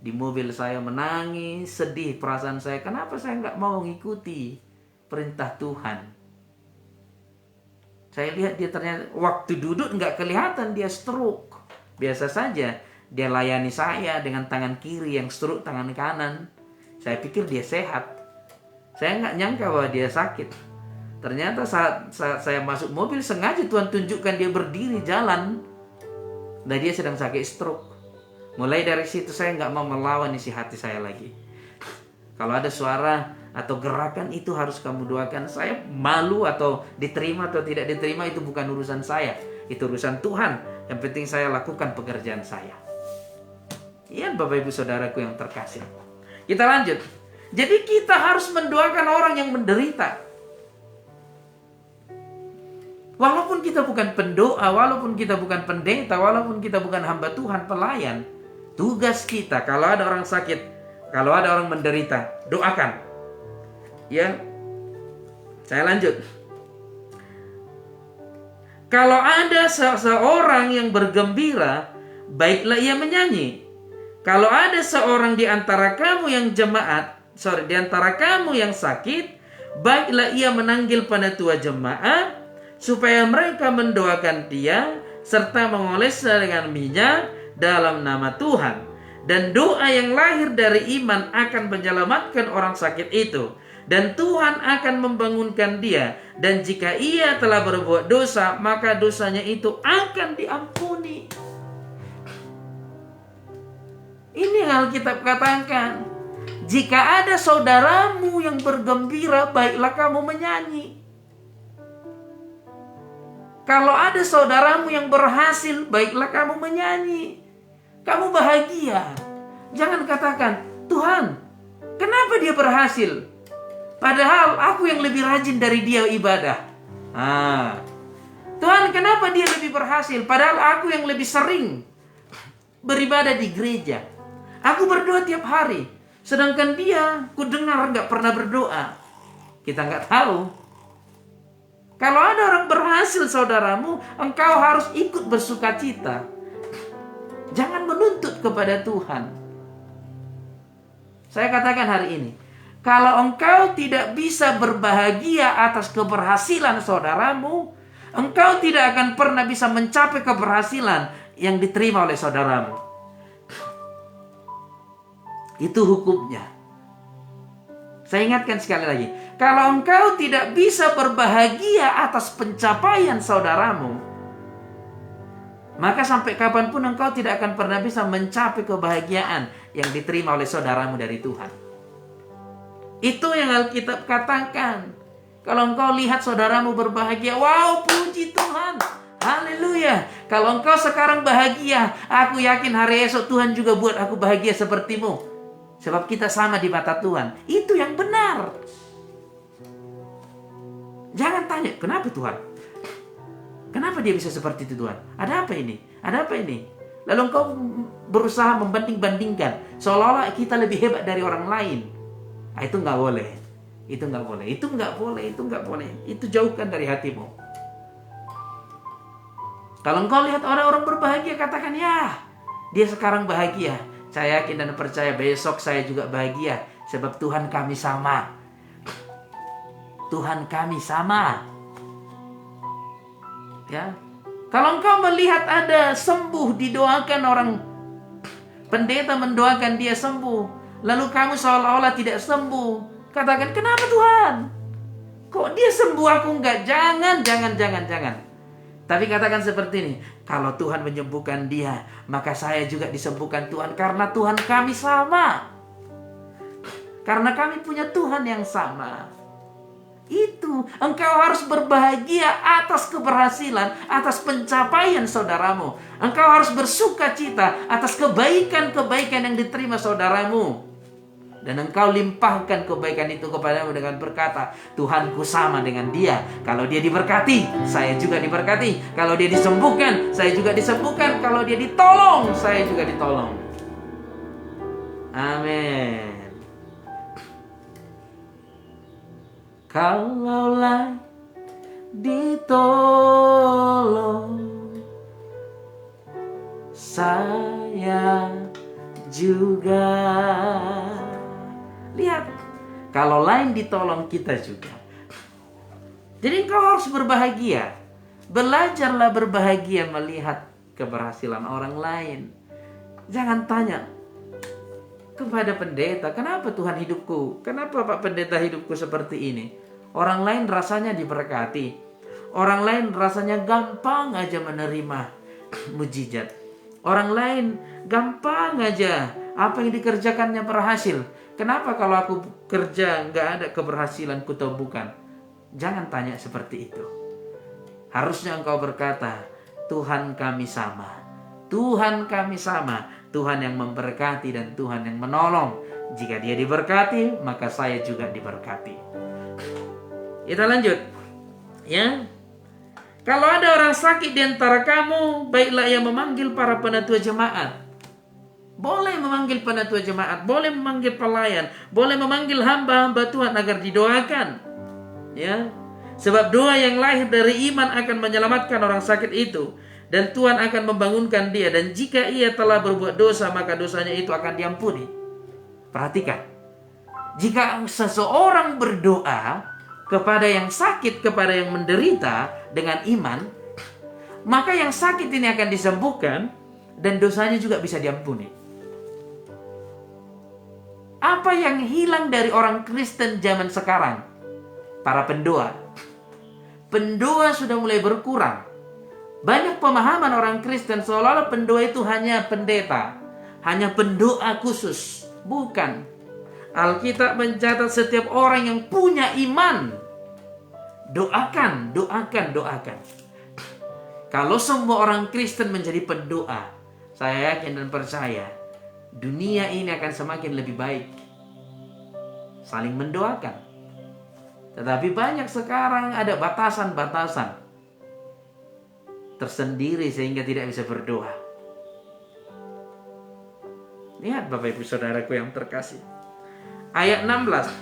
Di mobil saya menangis, sedih perasaan saya. Kenapa saya nggak mau mengikuti perintah Tuhan? Saya lihat dia ternyata waktu duduk nggak kelihatan dia stroke. Biasa saja dia layani saya dengan tangan kiri, yang stroke tangan kanan. Saya pikir dia sehat. Saya nggak nyangka bahwa dia sakit. Ternyata saat saya masuk mobil, sengaja Tuhan tunjukkan dia berdiri jalan. Dan dia sedang sakit stroke. Mulai dari situ saya nggak mau melawan isi hati saya lagi. Kalau ada suara atau gerakan itu harus kamu doakan. Saya malu atau diterima atau tidak diterima itu bukan urusan saya. Itu urusan Tuhan. Yang penting saya lakukan pekerjaan saya. Iya Bapak Ibu Saudaraku yang terkasih. Kita lanjut. Jadi kita harus mendoakan orang yang menderita. Walaupun kita bukan pendoa, walaupun kita bukan pendeta, walaupun kita bukan hamba Tuhan, pelayan. Tugas kita kalau ada orang sakit, kalau ada orang menderita, doakan. Ya, saya lanjut. Kalau ada seseorang yang bergembira, baiklah ia menyanyi. Kalau ada seorang di antara kamu yang di antara kamu yang sakit, baiklah ia menanggil penatua jemaat, supaya mereka mendoakan dia, serta mengolesnya dengan minyak dalam nama Tuhan. Dan doa yang lahir dari iman akan menyelamatkan orang sakit itu. dan Tuhan akan membangunkan dia. Dan jika ia telah berbuat dosa, maka dosanya itu akan diampuni. Ini yang Alkitab katakan. Jika ada saudaramu yang bergembira, baiklah kamu menyanyi. Kalau ada saudaramu yang berhasil, baiklah kamu menyanyi. Kamu bahagia. Jangan katakan, Tuhan, kenapa dia berhasil? Padahal aku yang lebih rajin dari dia ibadah. Tuhan, kenapa dia lebih berhasil? Padahal aku yang lebih sering beribadah di gereja. Aku berdoa tiap hari. Sedangkan dia, ku dengar gak pernah berdoa. Kita gak tahu. Kalau ada orang berhasil saudaramu, engkau harus ikut bersukacita. Jangan menuntut kepada Tuhan. Saya katakan hari ini, kalau engkau tidak bisa berbahagia atas keberhasilan saudaramu, engkau tidak akan pernah bisa mencapai keberhasilan yang diterima oleh saudaramu. Itu hukumnya. Saya ingatkan sekali lagi, kalau engkau tidak bisa berbahagia atas pencapaian saudaramu, maka sampai kapanpun engkau tidak akan pernah bisa mencapai kebahagiaan yang diterima oleh saudaramu dari Tuhan. Itu yang Alkitab katakan. Kalau engkau lihat saudaramu berbahagia, wow, puji Tuhan, haleluya. Kalau engkau sekarang bahagia, aku yakin hari esok Tuhan juga buat aku bahagia sepertimu. Sebab kita sama di mata Tuhan. Itu yang benar. Jangan tanya, kenapa Tuhan? Kenapa dia bisa seperti itu Tuhan? Ada apa ini? Ada apa ini? Lalu engkau berusaha membanding-bandingkan. Seolah-olah kita lebih hebat dari orang lain. Itu nggak boleh. Itu nggak boleh. Itu nggak boleh. Itu nggak boleh. Itu jauhkan dari hatimu. Kalau engkau lihat orang-orang berbahagia, katakan, ya, dia sekarang bahagia. Saya yakin dan percaya besok saya juga bahagia. Sebab Tuhan kami sama. Tuhan kami sama. Ya. Kalau engkau melihat ada sembuh, didoakan orang, pendeta mendoakan dia sembuh, lalu kamu seolah-olah tidak sembuh, katakan, kenapa Tuhan? Kok dia sembuh aku enggak? Jangan. Tapi katakan seperti ini, kalau Tuhan menyembuhkan dia, maka saya juga disembuhkan Tuhan, karena Tuhan kami sama. Karena kami punya Tuhan yang sama. Itu, engkau harus berbahagia atas keberhasilan, atas pencapaian saudaramu. Engkau harus bersukacita atas kebaikan-kebaikan yang diterima saudaramu. Dan engkau limpahkan kebaikan itu kepadamu dengan berkata, Tuhanku sama dengan dia. Kalau dia diberkati, saya juga diberkati. Kalau dia disembuhkan, saya juga disembuhkan. Kalau dia ditolong, saya juga ditolong. Amin. Kalaulah ditolong, saya juga. Lihat, kalau lain ditolong, kita juga. Jadi engkau harus berbahagia. Belajarlah berbahagia melihat keberhasilan orang lain. Jangan tanya kepada pendeta, kenapa Tuhan hidupku? Kenapa Pak Pendeta hidupku seperti ini? Orang lain rasanya diberkati. Orang lain rasanya gampang aja menerima mujizat. Orang lain gampang aja apa yang dikerjakannya berhasil. Kenapa kalau aku kerja nggak ada keberhasilan kutemukan? Jangan tanya seperti itu. Harusnya engkau berkata, Tuhan kami sama. Tuhan kami sama. Tuhan yang memberkati dan Tuhan yang menolong. Jika dia diberkati, maka saya juga diberkati. Kita lanjut. Ya. Kalau ada orang sakit di antara kamu, baiklah ia memanggil para penatua jemaat. Boleh memanggil penatua jemaat, boleh memanggil pelayan, boleh memanggil hamba-hamba Tuhan agar didoakan. Ya. Sebab doa yang lahir dari iman akan menyelamatkan orang sakit itu. Dan Tuhan akan membangunkan dia. Dan jika ia telah berbuat dosa, maka dosanya itu akan diampuni. Perhatikan. Jika seseorang berdoa kepada yang sakit, kepada yang menderita dengan iman, maka yang sakit ini akan disembuhkan dan dosanya juga bisa diampuni. Apa yang hilang dari orang Kristen zaman sekarang? Para pendoa. Pendoa sudah mulai berkurang. Banyak pemahaman orang Kristen seolah-olah pendoa itu hanya pendeta, hanya pendoa khusus. Bukan. Alkitab mencatat setiap orang yang punya iman. Doakan, doakan, doakan. Kalau semua orang Kristen menjadi pendoa, saya yakin dan percaya, dunia ini akan semakin lebih baik. Saling mendoakan. Tetapi banyak sekarang ada batasan-batasan tersendiri sehingga tidak bisa berdoa. Lihat Bapak Ibu Saudaraku yang terkasih. Ayat 16.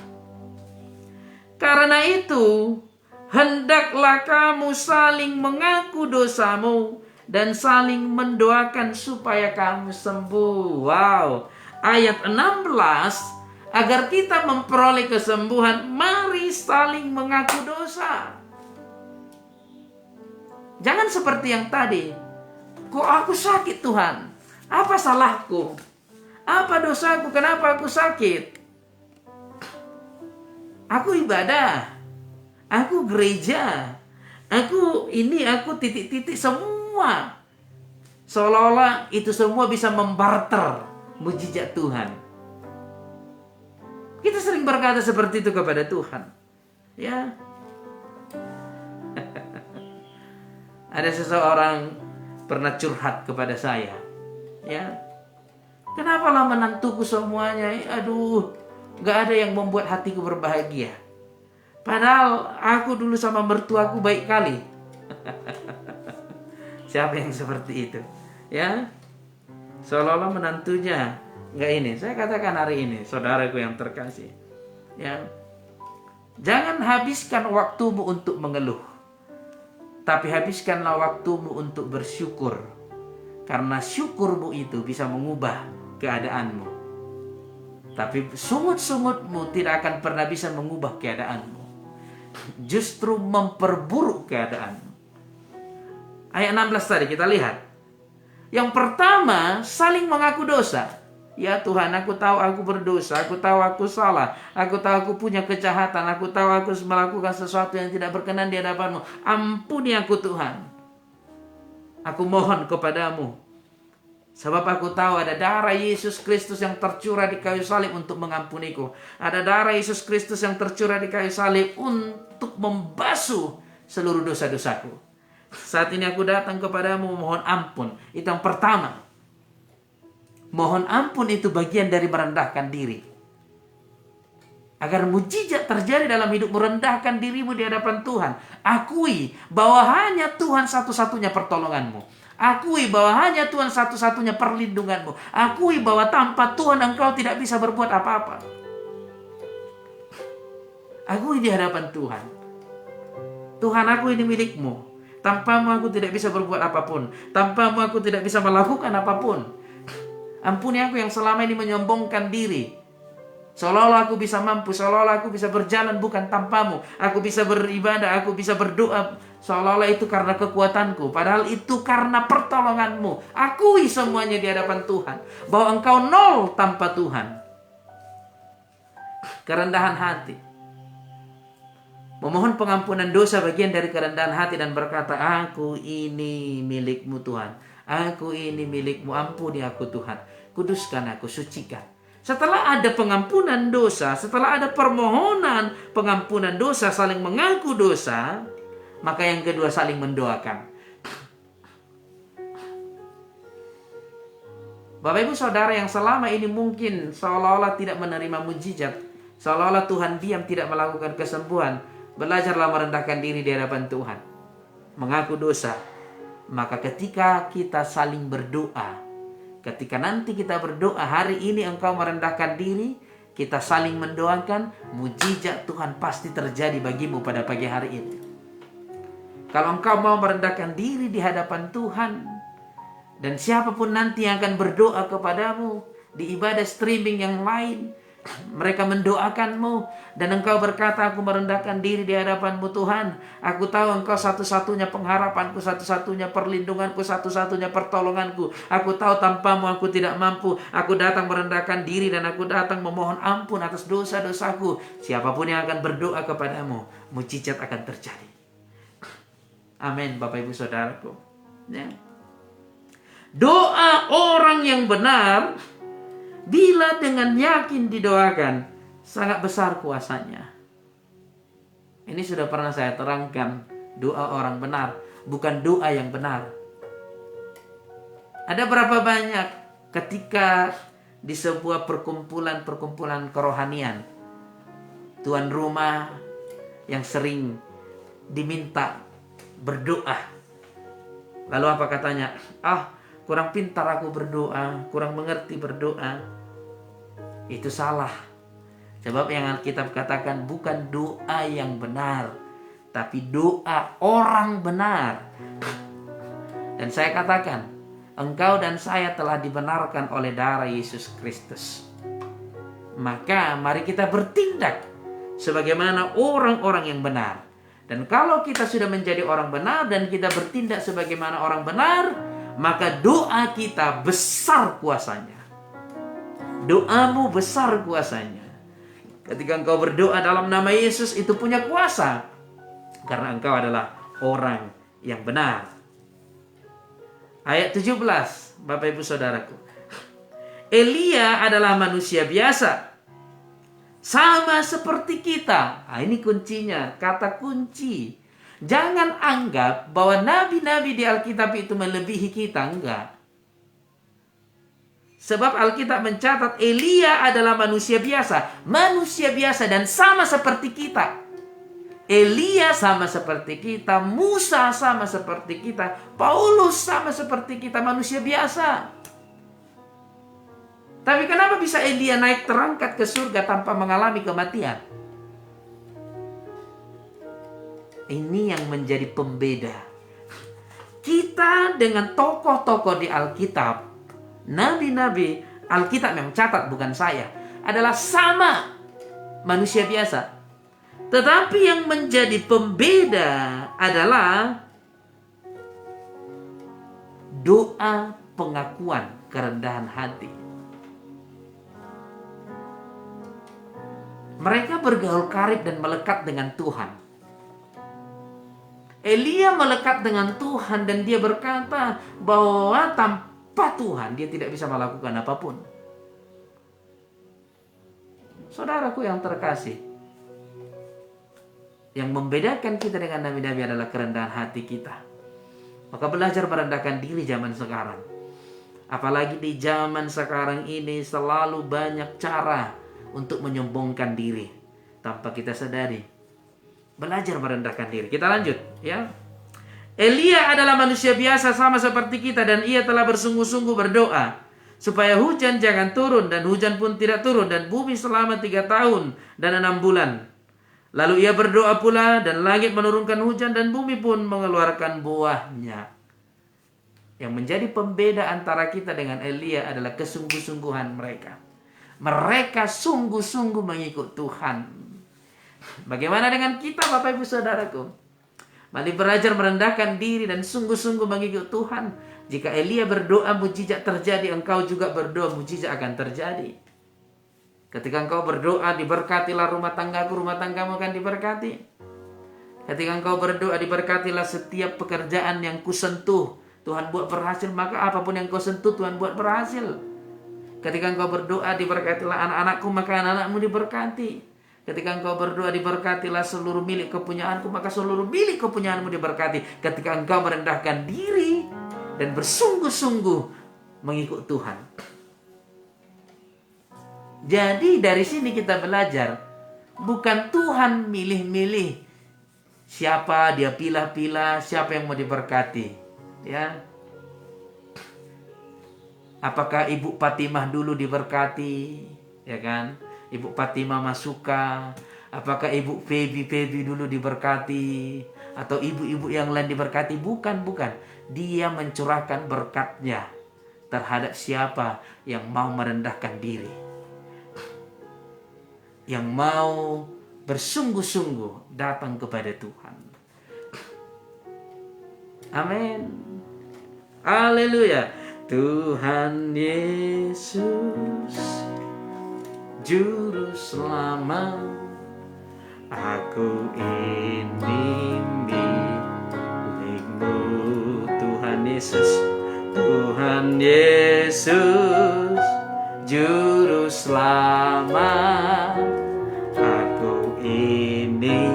Karena itu, hendaklah kamu saling mengaku dosamu dan saling mendoakan supaya kamu sembuh. Wow. Ayat 16. Agar kita memperoleh kesembuhan, mari saling mengaku dosa. Jangan seperti yang tadi. Kok aku sakit Tuhan? Apa salahku? Apa dosaku? Kenapa aku sakit? Aku ibadah. Aku gereja. Aku titik-titik semua. Seolah-olah itu semua bisa membarter mujizat Tuhan. Kita sering berkata seperti itu kepada Tuhan. Ya. Ada seseorang pernah curhat kepada saya. Ya. Kenapalah menantuku semuanya? Aduh, gak ada yang membuat hatiku berbahagia. Padahal aku dulu sama mertuaku baik kali. Siapa yang seperti itu? Ya. Seolah-olah menantunya nggak ini. Saya katakan hari ini, saudaraku yang terkasih. Ya. Jangan habiskan waktumu untuk mengeluh. Tapi habiskanlah waktumu untuk bersyukur. Karena syukurmu itu bisa mengubah keadaanmu. Tapi sungut-sungutmu tidak akan pernah bisa mengubah keadaanmu. Justru memperburuk keadaanmu. Ayat 16 tadi kita lihat. Yang pertama, saling mengaku dosa. Ya Tuhan, aku tahu aku berdosa, aku tahu aku salah, aku tahu aku punya kejahatan, aku tahu aku melakukan sesuatu yang tidak berkenan di hadapan-Mu. Ampuni aku Tuhan. Aku mohon kepadamu. Sebab aku tahu ada darah Yesus Kristus yang tercurah di kayu salib untuk mengampuniku. Ada darah Yesus Kristus yang tercurah di kayu salib untuk membasuh seluruh dosa-dosaku. Saat ini aku datang kepadamu mohon ampun. Itu yang pertama. Mohon ampun itu bagian dari merendahkan diri. Agar mujizat terjadi dalam hidup, merendahkan dirimu di hadapan Tuhan. Akui bahwa hanya Tuhan satu-satunya pertolonganmu. Akui bahwa hanya Tuhan satu-satunya perlindunganmu. Akui bahwa tanpa Tuhan engkau tidak bisa berbuat apa-apa. Akui di hadapan Tuhan. Tuhan, aku ini milikmu. Tanpamu aku tidak bisa berbuat apapun. Tanpamu aku tidak bisa melakukan apapun. Ampuni aku yang selama ini menyombongkan diri. Seolah-olah aku bisa mampu, seolah-olah aku bisa berjalan bukan tanpamu. Aku bisa beribadah, aku bisa berdoa. Seolah-olah itu karena kekuatanku. Padahal itu karena pertolonganmu. Akui semuanya di hadapan Tuhan. Bahwa engkau nol tanpa Tuhan. Kerendahan hati. Memohon pengampunan dosa bagian dari kerendahan hati dan berkata, aku ini milikmu Tuhan. Aku ini milikmu, ampuni aku Tuhan. Kuduskan aku, sucikan. Setelah ada pengampunan dosa, setelah ada permohonan pengampunan dosa, saling mengaku dosa, maka yang kedua saling mendoakan. Bapak Ibu Saudara yang selama ini mungkin seolah-olah tidak menerima mujizat, seolah-olah Tuhan diam tidak melakukan kesembuhan, belajarlah merendahkan diri di hadapan Tuhan. Mengaku dosa. Maka ketika kita saling berdoa, ketika nanti kita berdoa, hari ini engkau merendahkan diri, kita saling mendoakan, mujizat Tuhan pasti terjadi bagimu pada pagi hari ini. Kalau engkau mau merendahkan diri di hadapan Tuhan, dan siapapun nanti yang akan berdoa kepadamu di ibadah streaming yang lain, Mereka mendoakanmu dan engkau berkata, aku merendahkan diri di hadapanmu Tuhan. Aku tahu engkau satu-satunya pengharapanku, satu-satunya perlindunganku, satu-satunya pertolonganku. Aku tahu tanpamu aku tidak mampu. Aku datang merendahkan diri dan aku datang memohon ampun atas dosa-dosaku. Siapapun yang akan berdoa kepadamu, mujizat akan terjadi. Amin, Bapak Ibu Saudaraku. Ya. Doa orang yang benar, bila dengan yakin didoakan, sangat besar kuasanya. Ini sudah pernah saya terangkan. Doa orang benar, bukan doa yang benar. Ada berapa banyak ketika di sebuah perkumpulan kerohanian, tuan rumah yang sering diminta berdoa. Lalu apa katanya? Kurang pintar aku berdoa, kurang mengerti berdoa. Itu salah. Sebab yang Alkitab katakan bukan doa yang benar, tapi doa orang benar. Dan saya katakan, engkau dan saya telah dibenarkan oleh darah Yesus Kristus. Maka mari kita bertindak sebagaimana orang-orang yang benar. Dan kalau kita sudah menjadi orang benar dan kita bertindak sebagaimana orang benar, maka doa kita besar kuasanya. Doamu besar kuasanya. Ketika engkau berdoa dalam nama Yesus, itu punya kuasa. Karena engkau adalah orang yang benar. Ayat 17, Bapak Ibu Saudaraku. Elia adalah manusia biasa, sama seperti kita. Ini kuncinya, kata kunci. Jangan anggap bahwa nabi-nabi di Alkitab itu melebihi kita, enggak. Sebab Alkitab mencatat Elia adalah manusia biasa dan sama seperti kita. Elia sama seperti kita, Musa sama seperti kita, Paulus sama seperti kita, manusia biasa. Tapi kenapa bisa Elia naik terangkat ke surga tanpa mengalami kematian? Ini yang menjadi pembeda kita dengan tokoh-tokoh di Alkitab. Nabi-nabi Alkitab yang catat, bukan saya, adalah sama manusia biasa. Tetapi yang menjadi pembeda adalah doa pengakuan kerendahan hati. Mereka bergaul karib dan melekat dengan Tuhan. Elia melekat dengan Tuhan dan dia berkata bahwa tanpa Tuhan dia tidak bisa melakukan apapun. Saudaraku yang terkasih, yang membedakan kita dengan nabi-nabi adalah kerendahan hati kita. Maka belajar merendahkan diri zaman sekarang. Apalagi di zaman sekarang ini selalu banyak cara untuk menyombongkan diri tanpa kita sadari. Belajar merendahkan diri. Kita lanjut ya. Elia adalah manusia biasa sama seperti kita dan ia telah bersungguh-sungguh berdoa supaya hujan jangan turun, dan hujan pun tidak turun, dan bumi selama 3 tahun dan 6 bulan. Lalu ia berdoa pula dan langit menurunkan hujan dan bumi pun mengeluarkan buahnya. Yang menjadi pembeda antara kita dengan Elia adalah kesungguh-sungguhan mereka. Mereka sungguh-sungguh mengikut Tuhan. Bagaimana dengan kita, Bapak Ibu Saudaraku? Mari belajar merendahkan diri dan sungguh-sungguh mengikut Tuhan. Jika Elia berdoa mujizat terjadi, engkau juga berdoa mujizat akan terjadi. Ketika engkau berdoa, diberkatilah rumah tanggamu akan diberkati. Ketika engkau berdoa, diberkatilah setiap pekerjaan yang kusentuh, Tuhan buat berhasil. Maka apapun yang kau sentuh, Tuhan buat berhasil. Ketika engkau berdoa, diberkatilah anak-anakku, maka anak-anakmu diberkati. Ketika engkau berdoa, diberkatilah seluruh milik kepunyaanku, maka seluruh milik kepunyaanmu diberkati. Ketika engkau merendahkan diri dan bersungguh-sungguh mengikut Tuhan. Jadi dari sini kita belajar, bukan Tuhan milih-milih siapa dia pilah-pilah, siapa yang mau diberkati. Ya. Apakah Ibu Fatimah dulu diberkati, ya kan? Ibu Fatimah Masuka, apakah Ibu Feby dulu diberkati, atau ibu-ibu yang lain diberkati? Bukan. Dia mencurahkan berkatnya terhadap siapa yang mau merendahkan diri. yang mau bersungguh-sungguh datang kepada Tuhan. Amin. Haleluya. Tuhan Yesus, Juru Selamat, aku ini milik-Mu. Tuhan Yesus, Tuhan Yesus, Juru Selamat, aku ini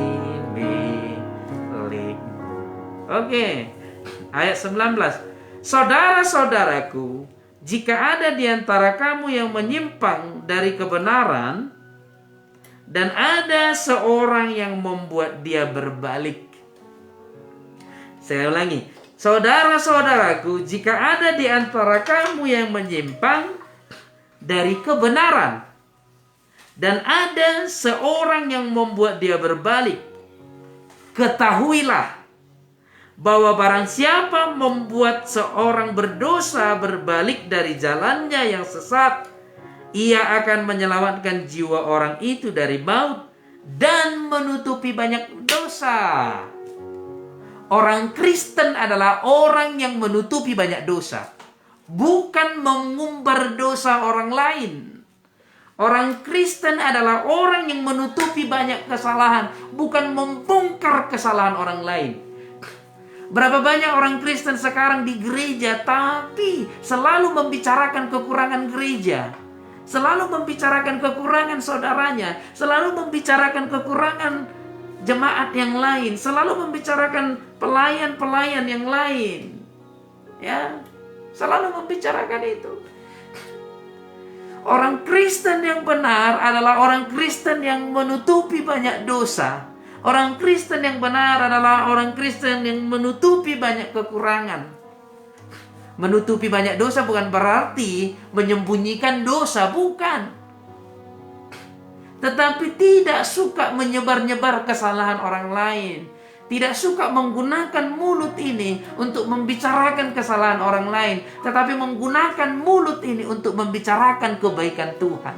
milik-Mu. Oke, ayat 19. Saudara-saudaraku, jika ada di antara kamu yang menyimpang dari kebenaran, dan ada seorang yang membuat dia berbalik. Saya ulangi. Saudara-saudaraku, jika ada di antara kamu yang menyimpang dari kebenaran, dan ada seorang yang membuat dia berbalik, ketahuilah bahwa barang siapa membuat seorang berdosa berbalik dari jalannya yang sesat, ia akan menyelamatkan jiwa orang itu dari maut dan menutupi banyak dosa. Orang Kristen adalah orang yang menutupi banyak dosa, bukan mengumbar dosa orang lain. Orang Kristen adalah orang yang menutupi banyak kesalahan, bukan membongkar kesalahan orang lain. Berapa banyak orang Kristen sekarang di gereja, tapi selalu membicarakan kekurangan gereja, selalu membicarakan kekurangan saudaranya, selalu membicarakan kekurangan jemaat yang lain, selalu membicarakan pelayan-pelayan yang lain. Ya, selalu membicarakan itu. Orang Kristen yang benar adalah orang Kristen yang menutupi banyak dosa. Orang Kristen yang benar adalah orang Kristen yang menutupi banyak kekurangan. Menutupi banyak dosa bukan berarti menyembunyikan dosa, bukan. Tetapi tidak suka menyebar-nyebar kesalahan orang lain. Tidak suka menggunakan mulut ini untuk membicarakan kesalahan orang lain, tetapi menggunakan mulut ini untuk membicarakan kebaikan Tuhan.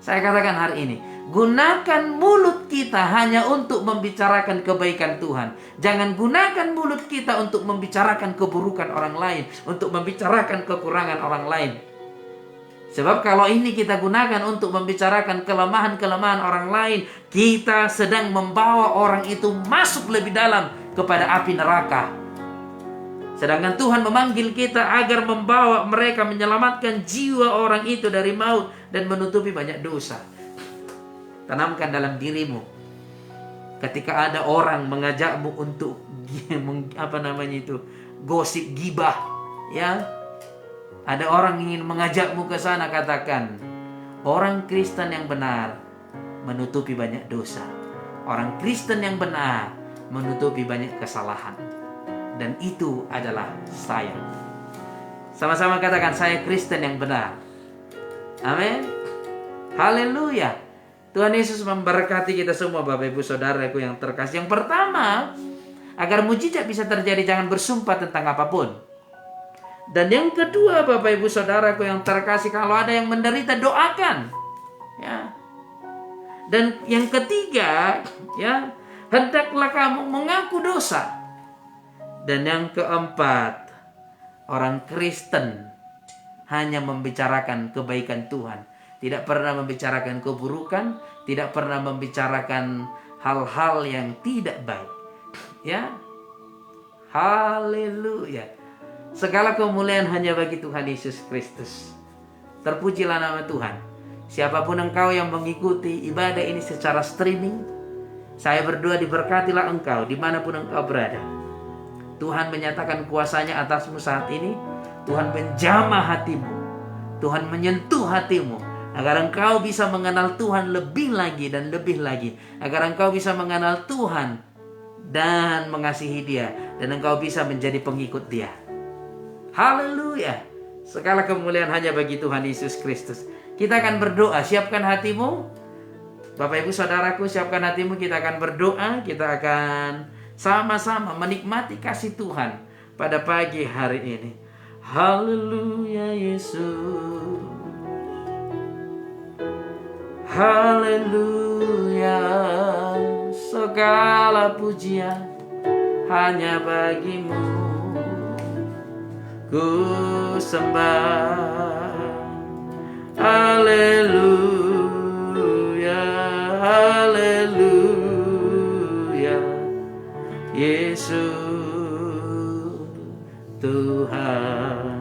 Saya katakan hari ini, gunakan mulut kita hanya untuk membicarakan kebaikan Tuhan. Jangan gunakan mulut kita untuk membicarakan keburukan orang lain, untuk membicarakan kekurangan orang lain. Sebab kalau ini kita gunakan untuk membicarakan kelemahan-kelemahan orang lain, kita sedang membawa orang itu masuk lebih dalam kepada api neraka. Sedangkan Tuhan memanggil kita agar membawa mereka, menyelamatkan jiwa orang itu dari maut dan menutupi banyak dosa. Tanamkan dalam dirimu, ketika ada orang mengajakmu untuk gosip gibah, ya, ada orang ingin mengajakmu ke sana, katakan, orang Kristen yang benar menutupi banyak dosa. Orang Kristen yang benar menutupi banyak kesalahan. Dan itu adalah saya. Sama-sama katakan, saya Kristen yang benar. Amin. Haleluya. Tuhan Yesus memberkati kita semua, Bapak Ibu Saudaraku yang terkasih. Yang pertama, agar mujizat bisa terjadi, jangan bersumpah tentang apapun. Dan yang kedua, Bapak Ibu Saudaraku yang terkasih, kalau ada yang menderita, doakan. Ya. Dan yang ketiga, ya, hendaklah kamu mengaku dosa. Dan yang keempat, orang Kristen hanya membicarakan kebaikan Tuhan. Tidak pernah membicarakan keburukan, tidak pernah membicarakan hal-hal yang tidak baik. Ya. Haleluya. Segala kemuliaan hanya bagi Tuhan Yesus Kristus. Terpujilah nama Tuhan. Siapapun engkau yang mengikuti ibadah ini secara streaming, saya berdoa diberkatilah engkau dimanapun engkau berada. Tuhan menyatakan kuasanya atasmu saat ini. Tuhan menjamah hatimu. Tuhan menyentuh hatimu. Agar engkau bisa mengenal Tuhan lebih lagi dan lebih lagi. Agar engkau bisa mengenal Tuhan dan mengasihi Dia. Dan engkau bisa menjadi pengikut Dia. Haleluya. Segala kemuliaan hanya bagi Tuhan Yesus Kristus. Kita akan berdoa. Siapkan hatimu. Bapak Ibu Saudaraku, siapkan hatimu. Kita akan berdoa. Kita akan sama-sama menikmati kasih Tuhan pada pagi hari ini. Haleluya Yesus. Haleluya, segala pujian hanya bagimu ku sembah. Haleluya, haleluya, Yesus Tuhan.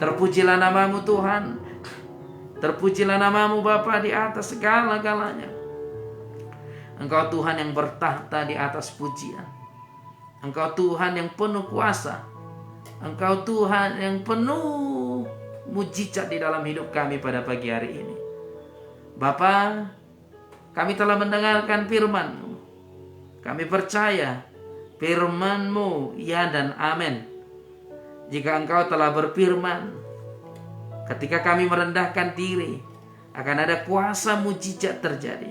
Terpujilah namamu Tuhan, terpujilah namamu Bapa di atas segala-galanya. Engkau Tuhan yang bertahta di atas pujian. Engkau Tuhan yang penuh kuasa. Engkau Tuhan yang penuh mujizat di dalam hidup kami pada pagi hari ini. Bapa, kami telah mendengarkan firman-Mu. Kami percaya firman-Mu ya dan amin. Jika Engkau telah berfirman, ketika kami merendahkan diri, akan ada kuasa mujizat terjadi.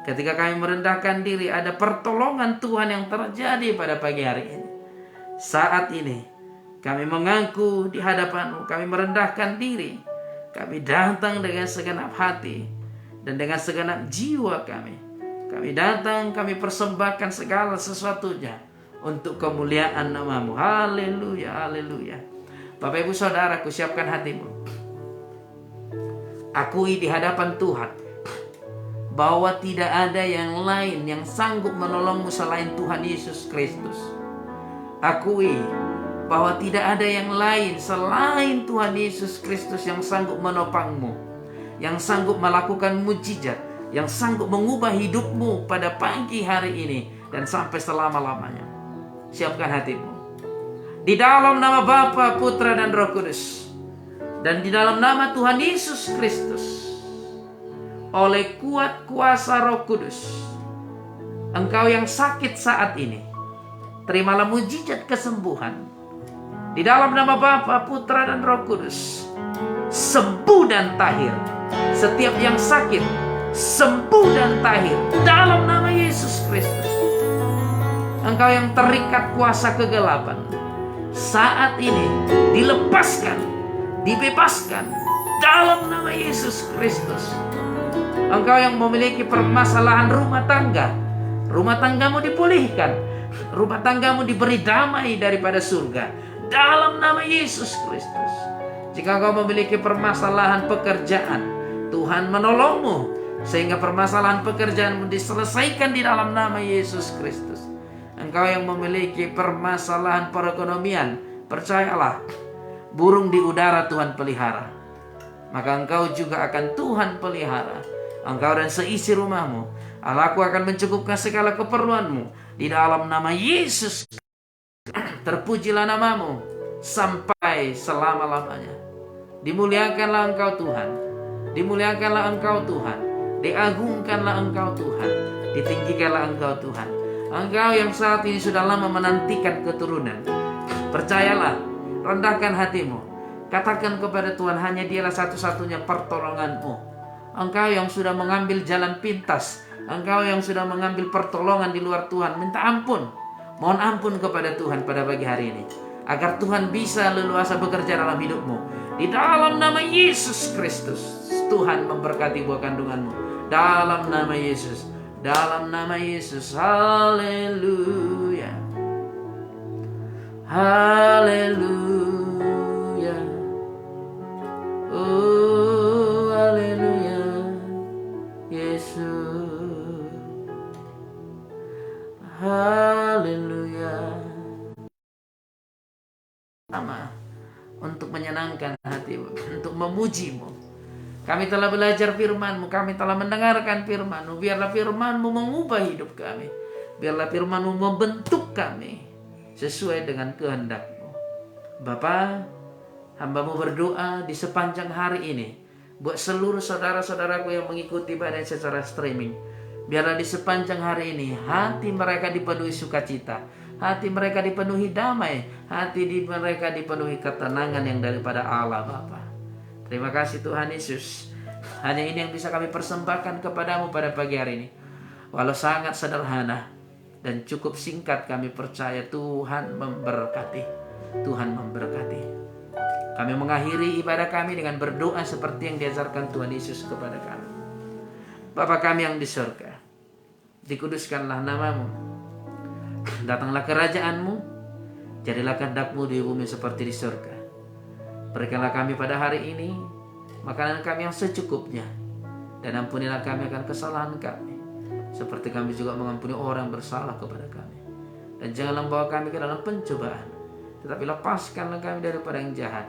Ketika kami merendahkan diri, ada pertolongan Tuhan yang terjadi pada pagi hari ini. Saat ini, kami mengaku di hadapan-Mu, kami merendahkan diri. Kami datang dengan segenap hati dan dengan segenap jiwa kami. Kami datang, kami persembahkan segala sesuatunya untuk kemuliaan namamu. Haleluya, haleluya. Bapak Ibu Saudaraku, siapkan hatimu. Akui di hadapan Tuhan bahwa tidak ada yang lain yang sanggup menolongmu selain Tuhan Yesus Kristus. Akui bahwa tidak ada yang lain selain Tuhan Yesus Kristus yang sanggup menopangmu, yang sanggup melakukan mujizat, yang sanggup mengubah hidupmu pada pagi hari ini dan sampai selama-lamanya. Siapkan hatimu. Di dalam nama Bapa, Putra dan Roh Kudus, dan di dalam nama Tuhan Yesus Kristus, oleh kuat kuasa Roh Kudus, engkau yang sakit saat ini, terimalah mujizat kesembuhan. Di dalam nama Bapa, Putra dan Roh Kudus, sembuh dan tahir. Setiap yang sakit, sembuh dan tahir dalam nama Yesus Kristus. Engkau yang terikat kuasa kegelapan, saat ini dilepaskan, dibebaskan dalam nama Yesus Kristus. Engkau yang memiliki permasalahan rumah tangga, rumah tanggamu dipulihkan, rumah tanggamu diberi damai daripada surga dalam nama Yesus Kristus. Jika engkau memiliki permasalahan pekerjaan, Tuhan menolongmu sehingga permasalahan pekerjaanmu diselesaikan di dalam nama Yesus Kristus. Engkau yang memiliki permasalahan perekonomian, percayalah, burung di udara Tuhan pelihara, maka engkau juga akan Tuhan pelihara. Engkau dan seisi rumahmu, Allahku akan mencukupkan segala keperluanmu di dalam nama Yesus. Terpujilah namamu sampai selama-lamanya. Dimuliakanlah engkau Tuhan, dimuliakanlah engkau Tuhan, diagungkanlah engkau Tuhan, ditinggikanlah engkau Tuhan. Engkau yang saat ini sudah lama menantikan keturunan, percayalah, rendahkan hatimu, katakan kepada Tuhan, hanya Dialah satu-satunya pertolonganmu. Engkau yang sudah mengambil jalan pintas, engkau yang sudah mengambil pertolongan di luar Tuhan, minta ampun, mohon ampun kepada Tuhan pada pagi hari ini, agar Tuhan bisa leluasa bekerja dalam hidupmu. Di dalam nama Yesus Kristus, Tuhan memberkati buah kandunganmu. Dalam nama Yesus, dalam nama Yesus. Haleluya, haleluya, oh haleluya, Yesus, haleluya. Pertama, untuk menyenangkan hatimu, untuk memujimu. Kami telah belajar firman-Mu, kami telah mendengarkan firman-Mu. Biarlah firman-Mu mengubah hidup kami. Biarlah firman-Mu membentuk kami sesuai dengan kehendak-Mu. Bapa, hamba-Mu berdoa di sepanjang hari ini buat seluruh saudara-saudaraku yang mengikuti ibadah secara streaming. Biarlah di sepanjang hari ini hati mereka dipenuhi sukacita, hati mereka dipenuhi damai, hati mereka dipenuhi ketenangan yang daripada Allah Bapa. Terima kasih Tuhan Yesus. Hanya ini yang bisa kami persembahkan kepadamu pada pagi hari ini. Walau sangat sederhana dan cukup singkat, kami percaya Tuhan memberkati. Tuhan memberkati. Kami Kami mengakhiri ibadah kami dengan berdoa seperti yang diajarkan Tuhan Yesus kepada kami. Bapa kami yang di surga, dikuduskanlah namamu. Datanglah kerajaan-Mu, jadilah kehendak-Mu di bumi seperti di surga. Berikanlah kami pada hari ini makanan kami yang secukupnya, dan ampunilah kami akan kesalahan kami, seperti kami juga mengampuni orang bersalah kepada kami. Dan janganlah membawa kami ke dalam pencobaan, tetapi lepaskanlah kami daripada yang jahat.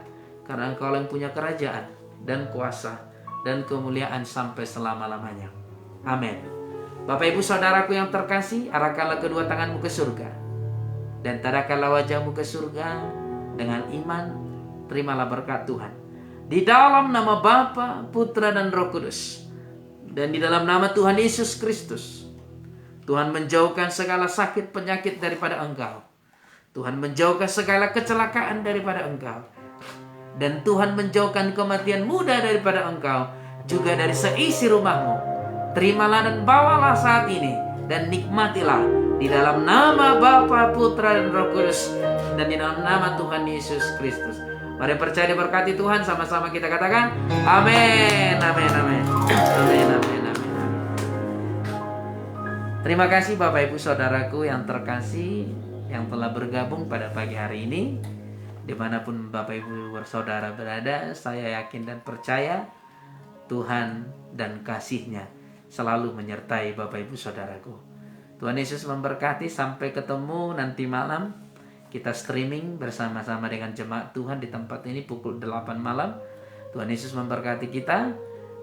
Karena Engkau yang punya kerajaan dan kuasa dan kemuliaan sampai selama-lamanya. Amin. Bapak ibu saudaraku yang terkasih, arahkanlah kedua tanganmu ke surga, dan tadahkanlah wajahmu ke surga. Dengan iman, terimalah berkat Tuhan. Di dalam nama Bapa, Putra, dan Roh Kudus, dan di dalam nama Tuhan Yesus Kristus, Tuhan menjauhkan segala sakit penyakit daripada engkau. Tuhan menjauhkan segala kecelakaan daripada engkau. Dan Tuhan menjauhkan kematian muda daripada engkau, juga dari seisi rumahmu. Terimalah dan bawalah saat ini, dan nikmatilah di dalam nama Bapa, Putra, dan Roh Kudus, dan di dalam nama Tuhan Yesus Kristus. Mari percaya diberkati Tuhan, sama-sama kita katakan amin, amin, amin, amin, amin, amin. Terima kasih Bapak Ibu Saudaraku yang terkasih, yang telah bergabung pada pagi hari ini. Dimanapun Bapak Ibu Saudara berada, saya yakin dan percaya Tuhan dan kasih-Nya selalu menyertai Bapak Ibu Saudaraku. Tuhan Yesus memberkati. Sampai ketemu nanti malam. Kita streaming bersama-sama dengan jemaat Tuhan di tempat ini pukul 8 malam. Tuhan Yesus memberkati kita.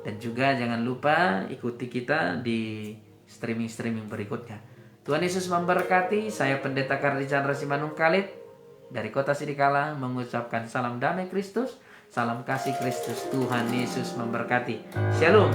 Dan juga jangan lupa ikuti kita di streaming-streaming berikutnya. Tuhan Yesus memberkati. Saya Pendeta Kardi Chandra Simanung Khalid dari Kota Sidikala mengucapkan salam damai Kristus, salam kasih Kristus. Tuhan Yesus memberkati. Shalom.